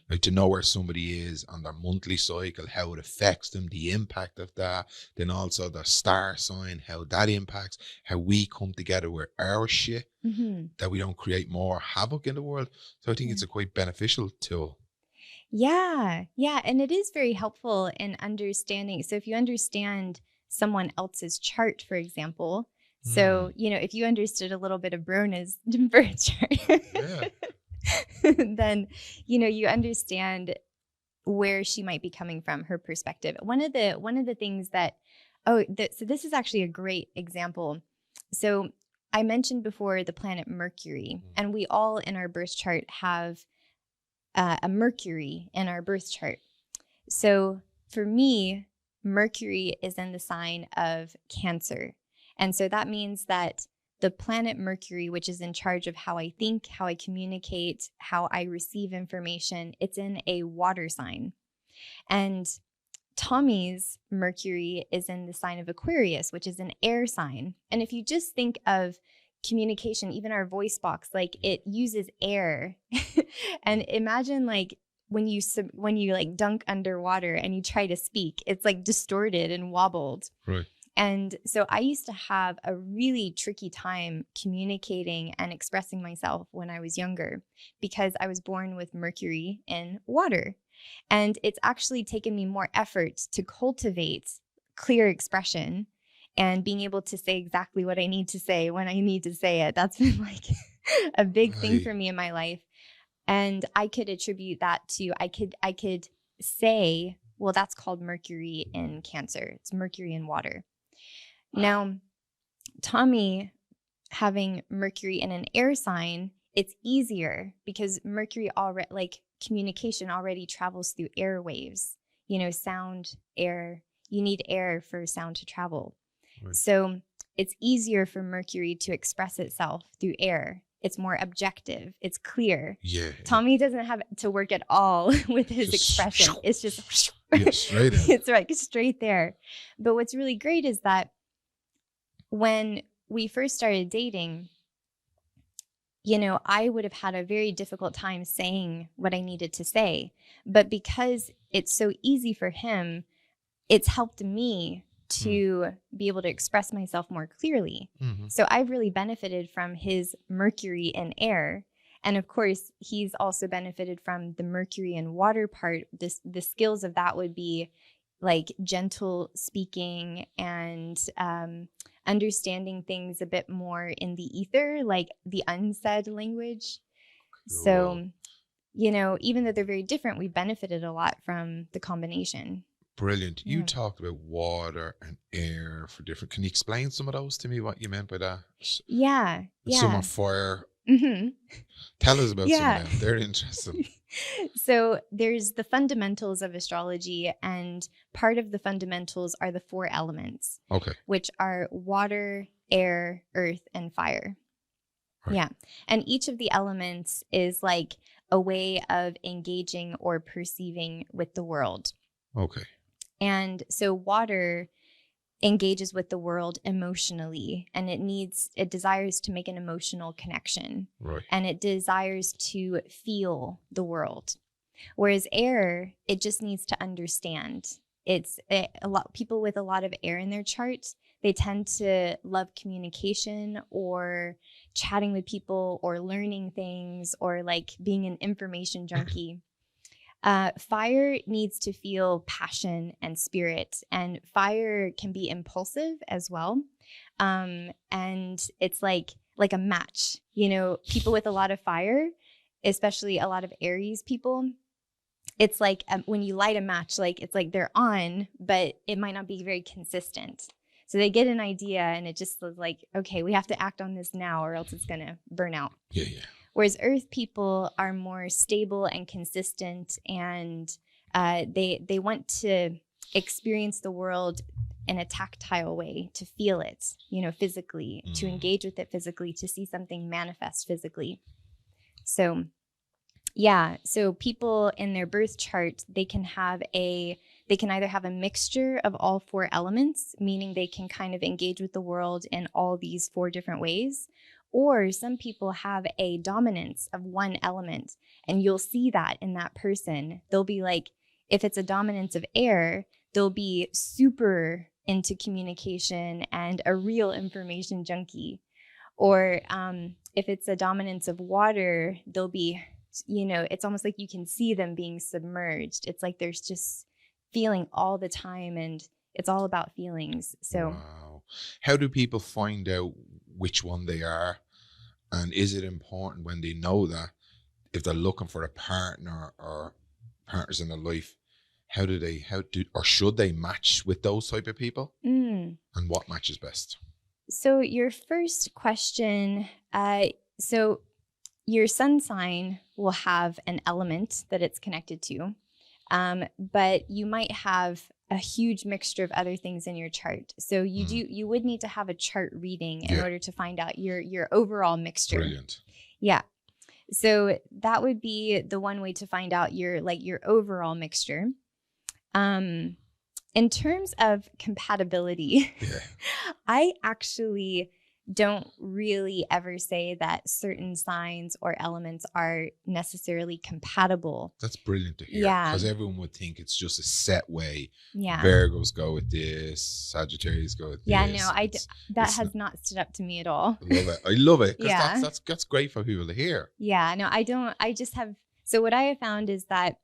Like to know where somebody is on their monthly cycle, how it affects them, the impact of that, then also their star sign, how that impacts how we come together with our shit, that we don't create more havoc in the world. So I think it's a quite beneficial tool. Yeah. And it is very helpful in understanding. So if you understand someone else's chart, for example, so, you know, if you understood a little bit of Brona's birth chart, then, you know, you understand where she might be coming from, her perspective. One of the things that, so this is actually a great example. So I mentioned before the planet Mercury, and we all in our birth chart have a Mercury in our birth chart. So for me, Mercury is in the sign of Cancer. And so that means that the planet Mercury, which is in charge of how I think, how I communicate, how I receive information, it's in a water sign. And Tommy's Mercury is in the sign of Aquarius, which is an air sign. And if you just think of communication, even our voice box, like it uses air. And imagine like when you like dunk underwater and you try to speak, it's like distorted and wobbled. Right. And so I used to have a really tricky time communicating and expressing myself when I was younger, because I was born with Mercury in water. And it's actually taken me more effort to cultivate clear expression and being able to say exactly what I need to say when I need to say it. That's been like a big thing for me in my life. And I could attribute that to, I could say, well, that's called Mercury in Cancer. It's Mercury in water. Now, Tommy having Mercury in an air sign, it's easier because Mercury already, like communication already travels through airwaves, you know, sound, air, you need air for sound to travel. Right. So it's easier for Mercury to express itself through air. It's more objective. It's clear. Yeah. Tommy doesn't have to work at all with his expression. It's just straight in. it's right, straight there. But what's really great is that when we first started dating, you know, I would have had a very difficult time saying what I needed to say. But because it's so easy for him, it's helped me to be able to express myself more clearly. Mm-hmm. So I've really benefited from his Mercury in air. And of course, he's also benefited from the Mercury and water part. The skills of that would be like gentle speaking and understanding things a bit more in the ether, like the unsaid language. Cool. So, you know, even though they're very different, we benefited a lot from the combination. Brilliant. You talked about water and air for different. Can you explain some of those to me, what you meant by that? Yeah. Some are fire. Mm-hmm. Tell us about some of them. They're interesting. So there's the fundamentals of astrology, and part of the fundamentals are the 4 elements. Okay. Which are water, air, earth, and fire. Right. Yeah. And each of the elements is like a way of engaging or perceiving with the world. Okay. And so water engages with the world emotionally, and it desires to make an emotional connection. Right. And it desires to feel the world. Whereas air, it just needs to understand. A lot people with a lot of air in their chart, they tend to love communication or chatting with people or learning things or like being an information junkie. Fire needs to feel passion and spirit, and fire can be impulsive as well. And it's like a match, you know, people with a lot of fire, especially a lot of Aries people. It's like when you light a match, like it's like they're on, but it might not be very consistent. So they get an idea and it just was like, okay, we have to act on this now or else it's going to burn out. Yeah, yeah. Whereas earth people are more stable and consistent, and they want to experience the world in a tactile way, to feel it, you know, physically, to engage with it physically, to see something manifest physically. So, yeah. So people in their birth chart, they can either have a mixture of all 4 elements, meaning they can kind of engage with the world in all these 4 different ways. Or some people have a dominance of one element, and you'll see that in that person. They'll be like, if it's a dominance of air, they'll be super into communication and a real information junkie. Or if it's a dominance of water, they'll be, you know, it's almost like you can see them being submerged. It's like there's just feeling all the time, and it's all about feelings. So, wow. How do people find out which one they are? And is it important when they know that, if they're looking for a partner or partners in their life, should they match with those type of people? And what matches best? So your first question, so your sun sign will have an element that it's connected to, but you might have a huge mixture of other things in your chart. So you would need to have a chart reading in order to find out your overall mixture. Brilliant. Yeah. So that would be the one way to find out your overall mixture. In terms of compatibility, I actually don't really ever say that certain signs or elements are necessarily compatible. That's brilliant to hear. Yeah. Because everyone would think it's just a set way. Yeah. Virgos go with this, Sagittarius go with this. Yeah, no, that has not stood up to me at all. I love it. Yeah. That's great for people to hear. Yeah, no, I don't. I just have. So what I have found is that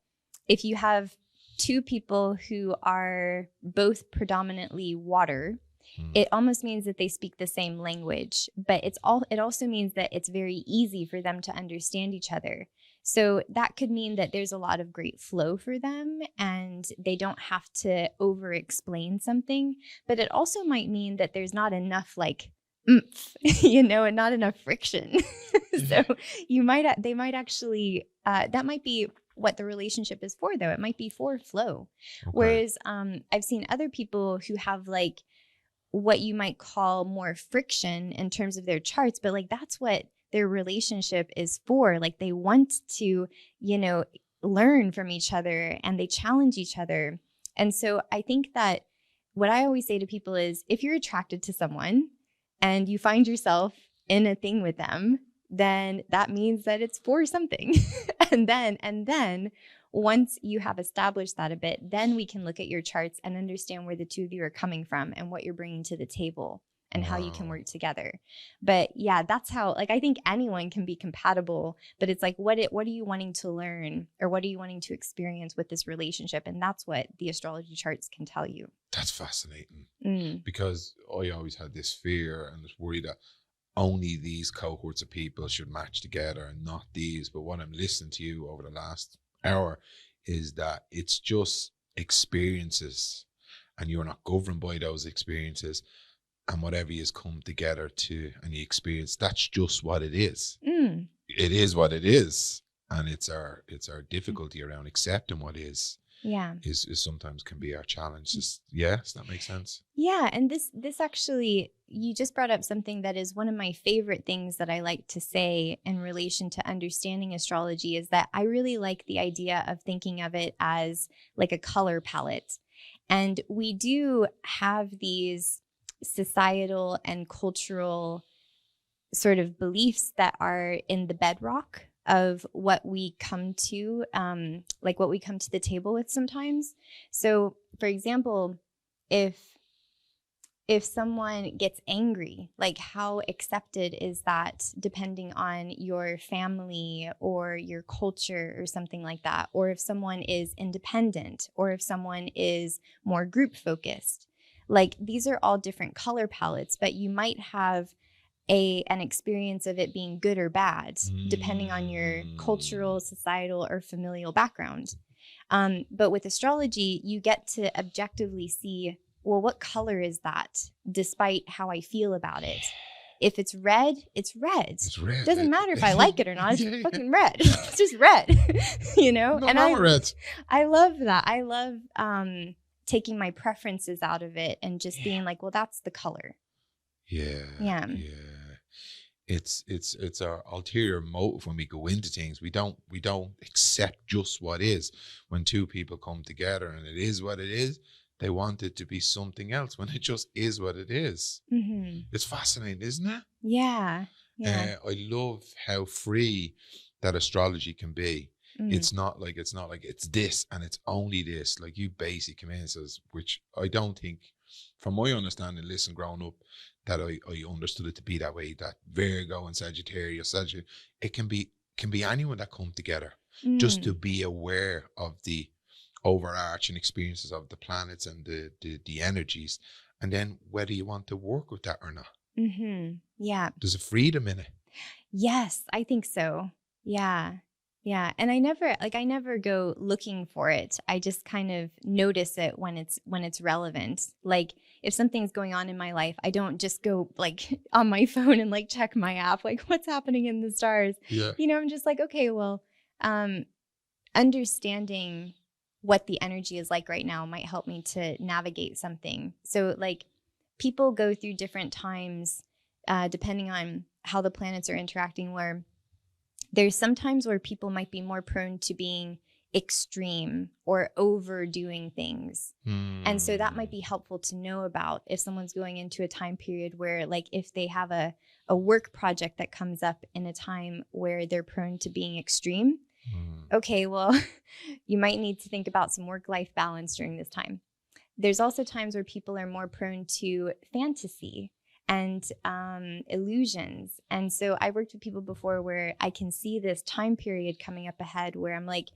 if you have 2 people who are both predominantly water, it almost means that they speak the same language, but it also means that it's very easy for them to understand each other. So that could mean that there's a lot of great flow for them and they don't have to over explain something, but it also might mean that there's not enough like oomph, you know, and not enough friction. So they might actually, that might be what the relationship is for, though. It might be for flow. Okay. Whereas I've seen other people who have like what you might call more friction in terms of their charts, but like that's what their relationship is for. Like they want to, learn from each other and they challenge each other. And so I think that what I always say to people is if you're attracted to someone and you find yourself in a thing with them, then that means that it's for something. and then once you have established that a bit, then we can look at your charts and understand where the two of you are coming from and what you're bringing to the table and how you can work together. But yeah, that's how, like, I think anyone can be compatible, but it's like, what are you wanting to learn or what are you wanting to experience with this relationship? And that's what the astrology charts can tell you. That's fascinating because I always had this fear and this worry that only these cohorts of people should match together and not these. But what I'm listening to you over the last hour is that it's just experiences and you're not governed by those experiences, and whatever you come together to and you experience, that's just what it is. It is what it is, and it's our difficulty around accepting what is sometimes can be our challenge. Does that makes sense? Yeah, and this actually, you just brought up something that is one of my favorite things that I like to say in relation to understanding astrology, is that I really like the idea of thinking of it as like a color palette. And we do have these societal and cultural sort of beliefs that are in the bedrock of what we come to, like what we come to the table with sometimes. So, for example, if someone gets angry, like how accepted is that depending on your family or your culture or something like that? Or if someone is independent or if someone is more group focused. Like these are all different color palettes, but you might have an experience of it being good or bad, depending on your cultural, societal, or familial background. But with astrology, you get to objectively see, well, what color is that, despite how I feel about it? If it's red, it's red. It's red. It doesn't matter if I like it or not. It's fucking red. It's just red, No, and red. I love that. I love taking my preferences out of it and just being like, well, that's the color. Yeah. It's our ulterior motive when we go into things. We don't accept just what is. When two people come together and it is what it is, they want it to be something else when it just is what it is. It's fascinating, isn't it? Yeah. I love how free that astrology can be. It's not like it's this and it's only this. Like you basically come in and says, which I don't think, from my understanding, listen, growing up, that I understood it to be that way, that Virgo and Sagittarius, it can be anyone that come together just to be aware of the overarching experiences of the planets and the energies, and then whether you want to work with that or not. Yeah. There's a freedom in it. Yes, I think so. Yeah. And I never go looking for it. I just kind of notice it when it's relevant. Like if something's going on in my life, I don't just go like on my phone and like check my app, like what's happening in the stars. Yeah. I'm just like, okay, well, understanding what the energy is like right now might help me to navigate something. So like people go through different times depending on how the planets are interacting, where there's some times where people might be more prone to being extreme or overdoing things. And so that might be helpful to know about if someone's going into a time period where, like, if they have a work project that comes up in a time where they're prone to being extreme. Okay, well, you might need to think about some work-life balance during this time. There's also times where people are more prone to fantasy and illusions. And so I worked with people before where I can see this time period coming up ahead where I'm like,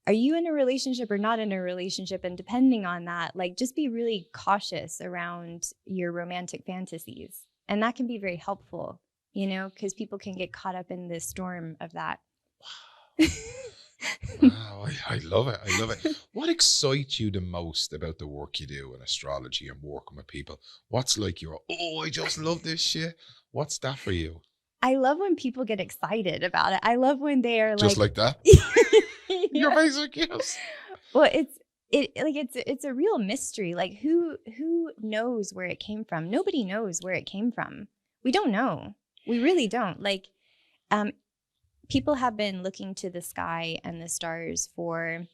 are you in a relationship or not in a relationship? And depending on that, like, just be really cautious around your romantic fantasies. And that can be very helpful, because people can get caught up in the storm of that. Wow, I love it. I love it. What excites you the most about the work you do in astrology and working with people? What's like I just love this shit? What's that for you? I love when people get excited about it. I love when they are just like that. Yeah. Your face like yes. Well, it's a real mystery. Like who knows where it came from? Nobody knows where it came from. We don't know. We really don't. Like people have been looking to the sky and the stars for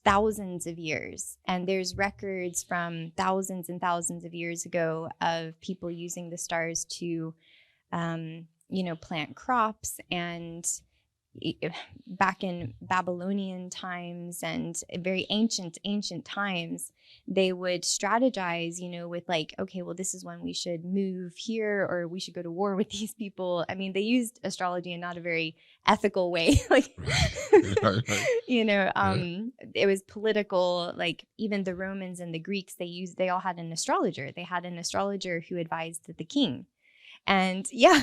thousands of years, and there's records from thousands and thousands of years ago of people using the stars to plant crops. And back in Babylonian times and very ancient times, they would strategize, with like, okay, well, this is when we should move here, or we should go to war with these people. I mean, they used astrology in not a very ethical way. Like, Right. it was political. Like even the Romans and the Greeks, they all had an astrologer. They had an astrologer who advised the king. And yeah.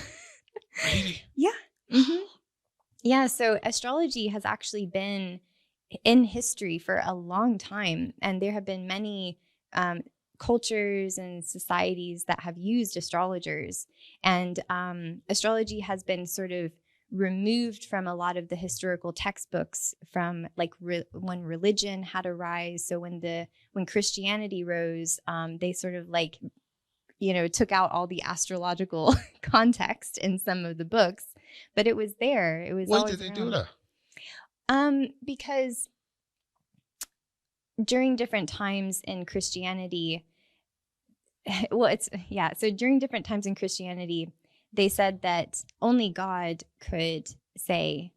Really? Yeah. Mm-hmm. Yeah, so astrology has actually been in history for a long time, and there have been many cultures and societies that have used astrologers. And astrology has been sort of removed from a lot of the historical textbooks from like when religion had a rise. So when Christianity rose, they sort of like took out all the astrological context in some of the books, but it was there. It was. Why did they do that? Because during different times in Christianity, so during different times in Christianity, they said that only God could say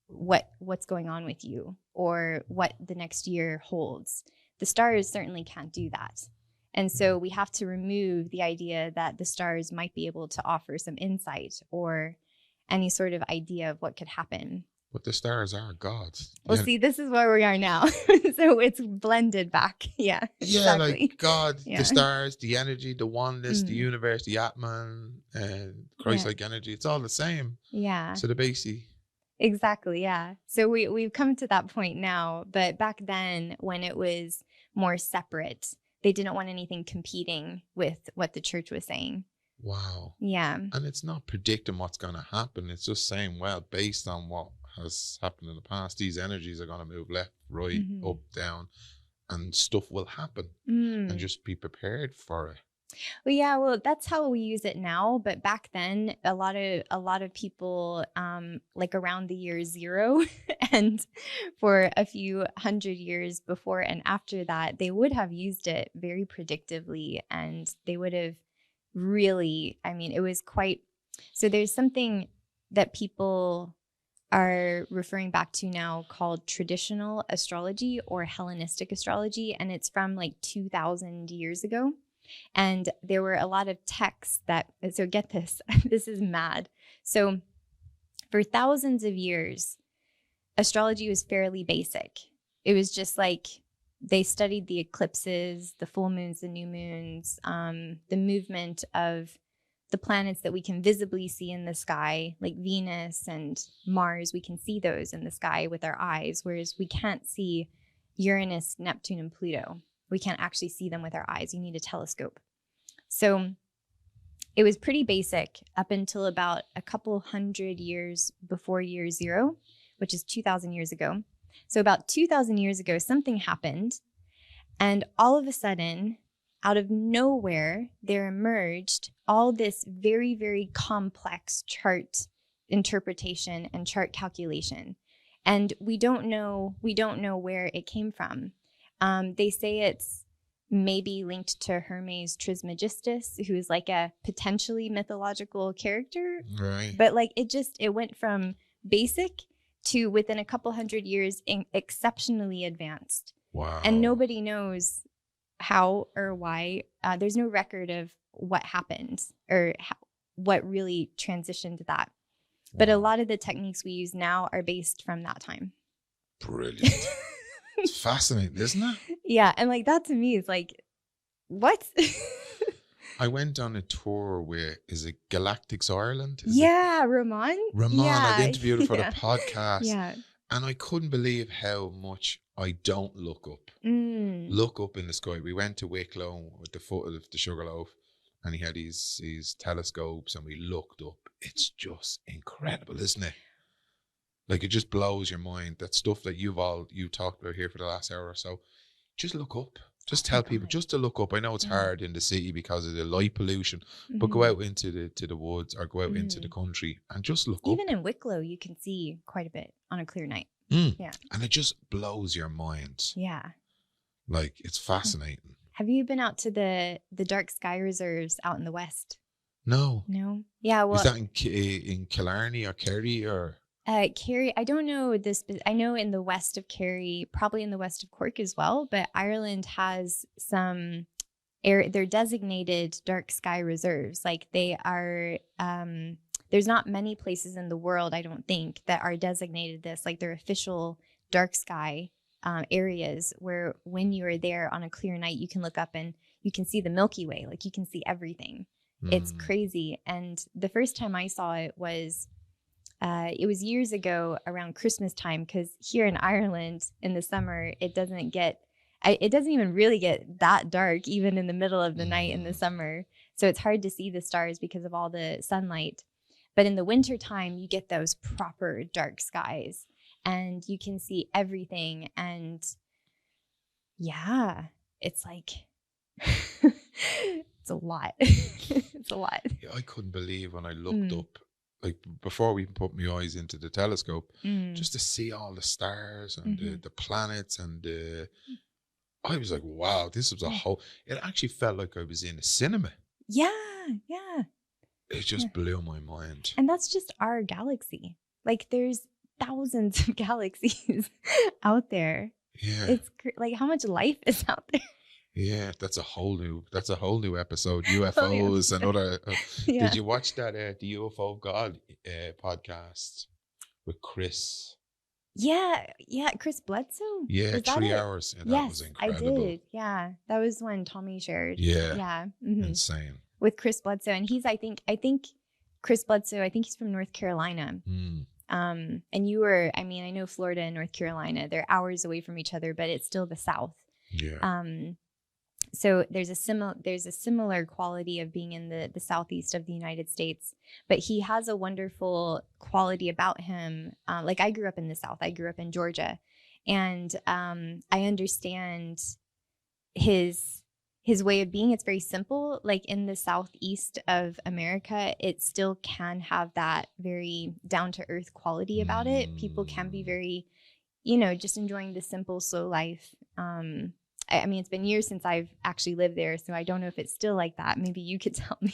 what's going on with you or what the next year holds. The stars certainly can't do that. And so we have to remove the idea that the stars might be able to offer some insight or any sort of idea of what could happen. But the stars are gods. Well, see, this is where we are now. So it's blended back. Yeah. Yeah, exactly. like God, the stars, the energy, the oneness, the universe, the Atman, and Christ-like energy. It's all the same. Yeah. So the basic. Exactly. Yeah. So we've come to that point now. But back then, when it was more separate, they didn't want anything competing with what the church was saying. Wow. Yeah. And it's not predicting what's going to happen. It's just saying, well, based on what has happened in the past, these energies are going to move left, right, up, down, and stuff will happen. And just be prepared for it. Well, yeah, well, that's how we use it now. But back then, a lot of people, like around the year 0 and for a few hundred years before and after that, they would have used it very predictively, and they would have really, I mean, it was quite, so there's something that people are referring back to now called traditional astrology or Hellenistic astrology, and it's from like 2,000 years ago. And there were a lot of texts so get this, this is mad. So for thousands of years, astrology was fairly basic. It was just like they studied the eclipses, the full moons, the new moons, the movement of the planets that we can visibly see in the sky, like Venus and Mars. We can see those in the sky with our eyes, whereas we can't see Uranus, Neptune, and Pluto. We can't actually see them with our eyes. You need a telescope. So it was pretty basic up until about a couple hundred years before year 0, which is 2,000 years ago. So about 2,000 years ago, something happened. And all of a sudden, out of nowhere, there emerged all this very, very complex chart interpretation and chart calculation. And we don't know where it came from. They say it's maybe linked to Hermes Trismegistus, who is like a potentially mythological character. Right. But like it went from basic to within a couple hundred years exceptionally advanced. Wow. And nobody knows how or why. There's no record of what happened or what really transitioned that. Wow. But a lot of the techniques we use now are based from that time. Brilliant. It's fascinating, isn't it? Yeah. And like that to me is like, what? I went on a tour with, is it Galactics Ireland? Ramon. Yeah. I interviewed her for the podcast. Yeah. And I couldn't believe how much I don't look up. Look up in the sky. We went to Wicklow at the foot of the Sugarloaf, and he had these telescopes, and we looked up. It's just incredible, isn't it? Like, it just blows your mind. That stuff that you talked about here for the last hour or so, just look up. Just Oh my tell people God. just to look up. I know it's Yeah. hard in the city because of the light pollution, but go out into the woods or go out into the country and just look Even up. in Wicklow, you can see quite a bit on a clear night. Yeah. And it just blows your mind. Yeah. Like, it's fascinating. Have you been out to the dark sky reserves out in the west? No. No. Yeah. Well, Is that in Killarney or Kerry or? Kerry, I don't know this, but I know in the west of Kerry, probably in the west of Cork as well, but Ireland has some they're designated dark sky reserves. Like they are, there's not many places in the world, I don't think, that are designated this. Like they're official dark sky areas where when you are there on a clear night, you can look up and you can see the Milky Way. Like you can see everything. It's crazy. And the first time I saw it was years ago around Christmas time, because here in Ireland in the summer, it doesn't even really get that dark, even in the middle of the night in the summer. So it's hard to see the stars because of all the sunlight. But in the wintertime, you get those proper dark skies and you can see everything. And yeah, it's like, it's a lot. It's a lot. Yeah, I couldn't believe when I looked up, like before we even put my eyes into the telescope, just to see all the stars and the planets and I was like, wow, this was a whole, it actually felt like I was in a cinema. Yeah. It just blew my mind. And that's just our galaxy. Like there's thousands of galaxies out there. Yeah. It's like how much life is out there. Yeah, that's a whole new episode. UFOs and other. Did you watch that the UFO God podcast with Chris? Yeah, Chris Bledsoe. Yeah, 3 hours. Yeah, that was incredible. I did. Yeah, that was one Tommy shared. Yeah, insane. With Chris Bledsoe, and he's I think Chris Bledsoe. I think he's from North Carolina. And you were. I mean, I know Florida and North Carolina. They're hours away from each other, but it's still the South. Yeah. So there's a similar quality of being in the southeast of the United States, but he has a wonderful quality about him. Like I grew up in the South, I grew up in Georgia, and I understand his way of being. It's very simple. Like in the southeast of America, it still can have that very down to earth quality about it. People can be very, just enjoying the simple, slow life. I mean, it's been years since I've actually lived there, so I don't know if it's still like that. Maybe you could tell me.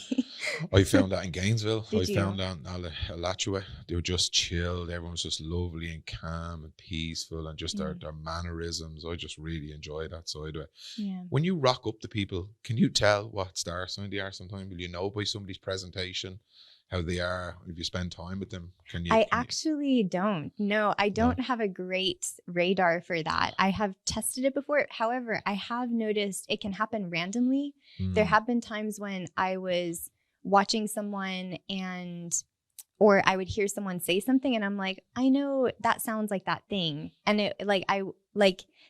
I found that in Gainesville. Did you? Found that in Alachua. They were just chilled. Everyone was just lovely and calm and peaceful, and just their mannerisms. I just really enjoy that side of it. Yeah. When you rock up to people, can you tell what star sign they are sometimes? Will you know by somebody's presentation how they are if you spend time with them? Actually don't. No, I don't have a great radar for that. I have tested it before. However, I have noticed it can happen randomly. There have been times when I was watching someone or I would hear someone say something and I'm like, I know that sounds like that thing. And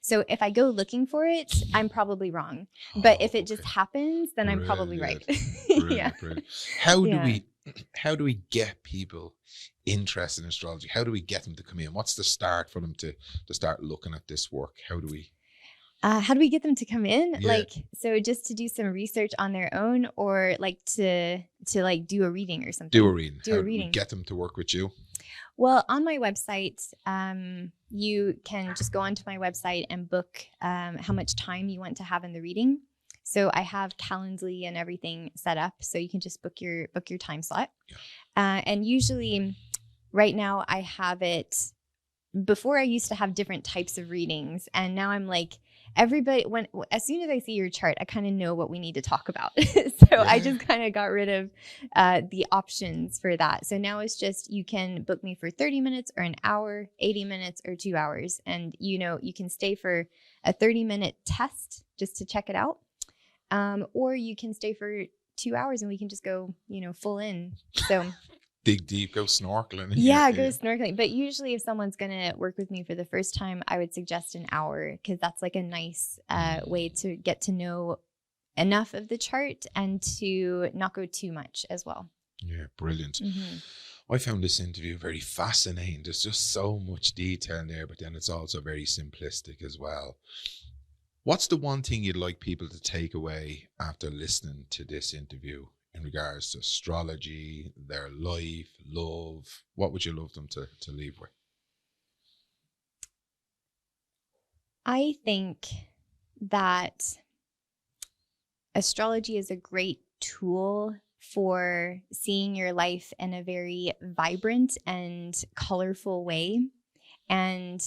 so if I go looking for it, I'm probably wrong. But if it just happens, then I'm probably right. Brilliant. How do we get people interested in astrology? How do we get them to come in? What's the start for them to start looking at this work? How do we get them to come in? Yeah. Like, so just to do some research on their own, or like to like do a reading or something? Do a reading. How do we get them to work with you? Well, on my website, you can just go onto my website and book how much time you want to have in the reading. So I have Calendly and everything set up, so you can just book your time slot. Yeah. And usually, right now I have it. Before I used to have different types of readings, and now I'm like, as soon as I see your chart, I kind of know what we need to talk about. I just kind of got rid of the options for that. So now it's just, you can book me for 30 minutes or an hour, 80 minutes or 2 hours. And, you can stay for a 30-minute test just to check it out. Or you can stay for 2 hours and we can just go, full in. So dig deep, go snorkeling. Go snorkeling. But usually if someone's going to work with me for the first time, I would suggest an hour, because that's like a nice way to get to know enough of the chart and to not go too much as well. Yeah, brilliant. I found this interview very fascinating. There's just so much detail there, but then it's also very simplistic as well. What's the one thing you'd like people to take away after listening to this interview in regards to astrology, their life, love? What would you love them to leave with? I think that astrology is a great tool for seeing your life in a very vibrant and colorful way. And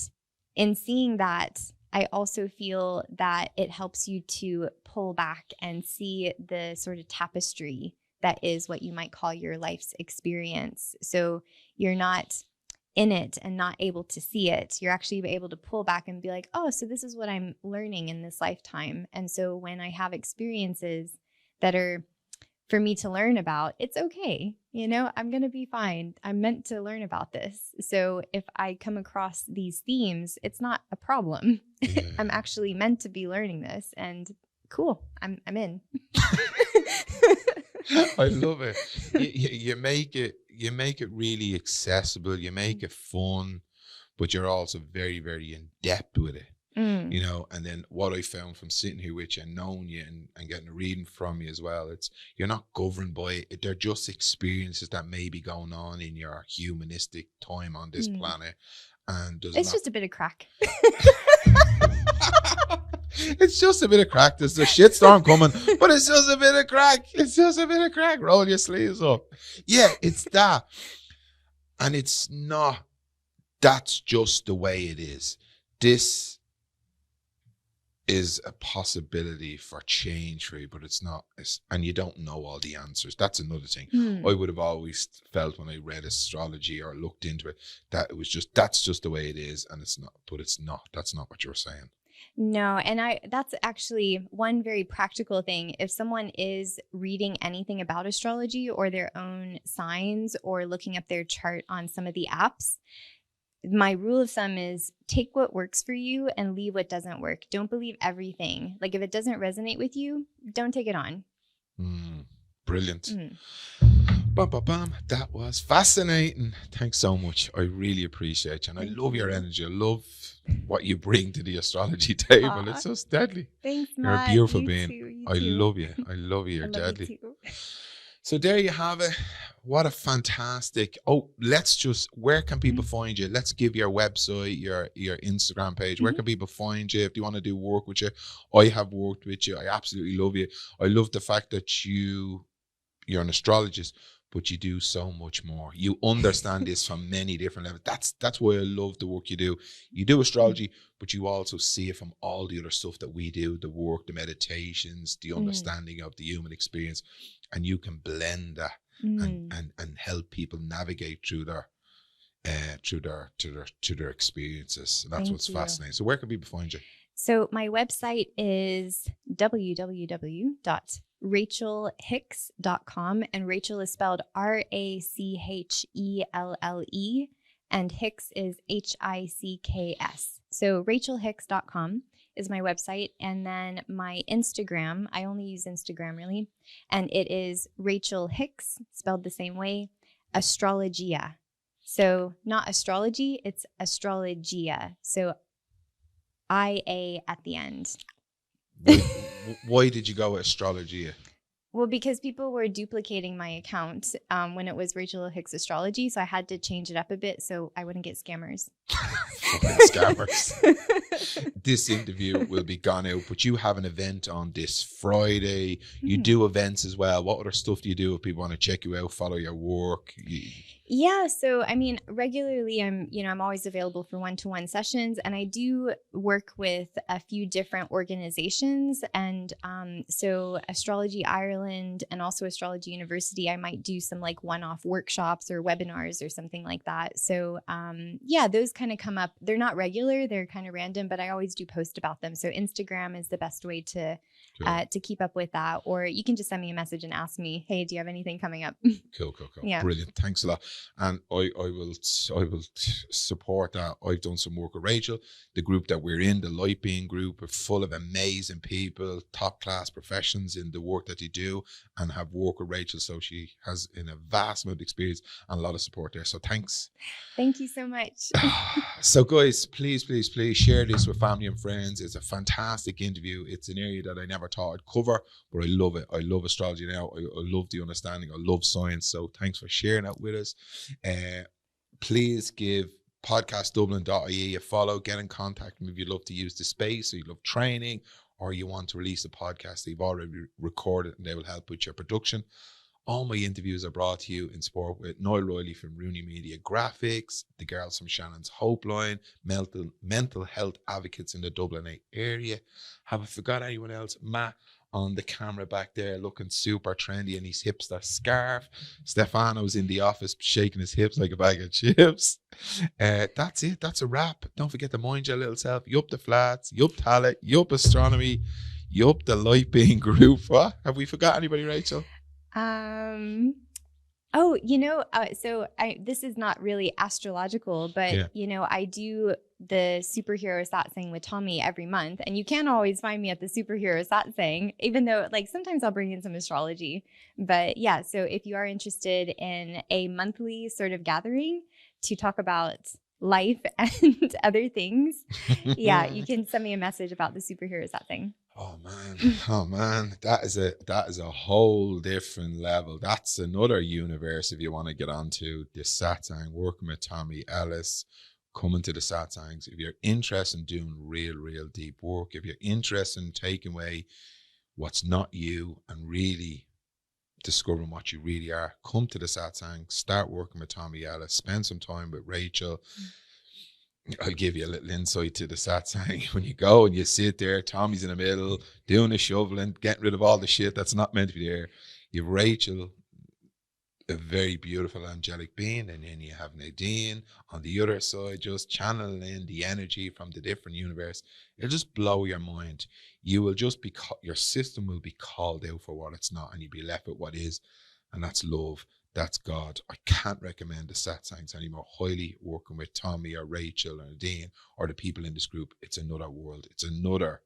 in seeing that, I also feel that it helps you to pull back and see the sort of tapestry that is what you might call your life's experience. So you're not in it and not able to see it. You're actually able to pull back and be like, oh, so this is what I'm learning in this lifetime. And so when I have experiences that are for me to learn about, it's okay. You know, I'm going to be fine. I'm meant to learn about this. So if I come across these themes, it's not a problem. Yeah. I'm actually meant to be learning this, and cool. I'm in. I love it. You make it really accessible. You make it fun, but you're also very, very in depth with it. You know, and then what I found from sitting here with you and knowing you and getting a reading from you as well, it's you're not governed by it. They're just experiences that may be going on in your humanistic time on this planet. And it's just a bit of crack. It's just a bit of crack. There's a shitstorm coming, but it's just a bit of crack. It's just a bit of crack. Roll your sleeves up. Yeah, it's that. And it's not, that's just the way it is. This is a possibility for change for you, but it's not, and you don't know all the answers. That's another thing. I would have always felt when I read astrology or looked into it that it was just, that's just the way it is, and it's not, but it's not. That's not what you're saying. No, and that's actually one very practical thing. If someone is reading anything about astrology or their own signs or looking up their chart on some of the apps, my rule of thumb is take what works for you and leave what doesn't work. Don't believe everything. Like if it doesn't resonate with you, don't take it on. Brilliant. Bam. That was fascinating. Thanks so much. I really appreciate you. And I love your energy. I love what you bring to the astrology table. It's just deadly. Thanks, You're Matt. a beautiful You being. too. I love you. I love you. You're deadly. So there you have it. What a fantastic. Oh, where can people find you? Let's give your website, your Instagram page. Where can people find you if they want to do work with you? I have worked with you. I absolutely love you. I love the fact that you're an astrologist, but you do so much more. You understand this from many different levels. That's why I love the work you do. You do astrology, but you also see it from all the other stuff that we do, the work, the meditations, the understanding of the human experience. And you can blend that and help people navigate through their experiences. And that's what's fascinating. So where can people find you? So my website is www.rachellehicks.com, and Rachel is spelled Rachelle, and Hicks is Hicks. So rachellehicks.com is my website. And then my Instagram, I only use Instagram really, and it is Rachel Hicks, spelled the same way, Astrologia. So not astrology, it's Astrologia. So IA at the end. Why did you go with Astrologia? Well, because people were duplicating my account when it was Rachel Hicks Astrology, so I had to change it up a bit so I wouldn't get scammers. Fucking scammers. This interview will be gone out, but you have an event on this Friday. You do events as well. What other stuff do you do if people want to check you out, follow your work? Yeah, so I mean, regularly I'm always available for one-to-one sessions, and I do work with a few different organizations, and so Astrology Ireland and also Astrology University, I might do some like one-off workshops or webinars or something like that. So yeah, those kind of come up. They're not regular, they're kind of random, but I always do post about them. So Instagram is the best way to keep up with that, or you can just send me a message and ask me, hey, do you have anything coming up? Cool. Yeah. Brilliant. Thanks a lot. And I will support that. I've done some work with Rachel. The group that we're in, the Light Being group, are full of amazing people, top class professions in the work that they do, and have worked with Rachel. So she has a vast amount of experience and a lot of support there. So thanks. Thank you so much. So guys, please share this with family and friends. It's a fantastic interview. It's an area that I never thought I'd cover, but I love it. I love astrology now. I love the understanding. I love science. So thanks for sharing that with us. Please give podcastdublin.ie a follow. Get in contact with me if you'd love to use the space, or you love training, or you want to release a podcast that you've already recorded and they will help with your production. All my interviews are brought to you in support with Noel Riley from Rooney Media Graphics, the girls from Shannon's Hope Line, mental health advocates in the Dublin area. Have I forgot anyone else? Matt on the camera back there looking super trendy in his hipster scarf. Stefano's in the office shaking his hips like a bag of chips. That's it. That's a wrap. Don't forget to mind your little self. Yup the flats, yup talent, yup astronomy, yup the Light Being group. What? Have we forgot anybody, Rachel? Oh, this is not really astrological, but I do the superhero satsang with Tommy every month, and you can't always find me at the superhero satsang, even though sometimes I'll bring in some astrology. But yeah, so if you are interested in a monthly sort of gathering to talk about life and other things, you can send me a message about the superhero satsang. Oh man, that is a whole different level. That's another universe if you want to get onto the satsang, working with Tommy Ellis, coming to the satsangs. If you're interested in doing real deep work, if you're interested in taking away what's not you and really discovering what you really are, come to the satsang, start working with Tommy Ellis, spend some time with Rachel. I'll give you a little insight to the satsang. When you go and you sit there, Tommy's in the middle, doing the shoveling, getting rid of all the shit that's not meant to be there. You have Rachel, a very beautiful angelic being, and then you have Nadine on the other side, just channeling in the energy from the different universe. It'll just blow your mind. You will just be, your system will be called out for what it's not, and you'll be left with what is, and that's love. That's God. I can't recommend the satsangs anymore highly, working with Tommy or Rachel or Nadine or the people in this group. It's another world. It's another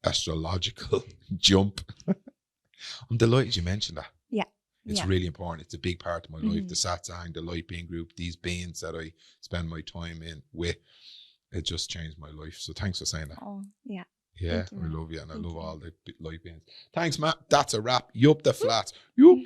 astrological jump. I'm delighted you mentioned that. Yeah. It's really important. It's a big part of my life. The satsang, the Light Being group, these beings that I spend my time in with, it just changed my life. So thanks for saying that. Oh, yeah. Yeah, I love you, and I love all the light beings. Thanks, Matt. That's a wrap. Yup the flats. Yup.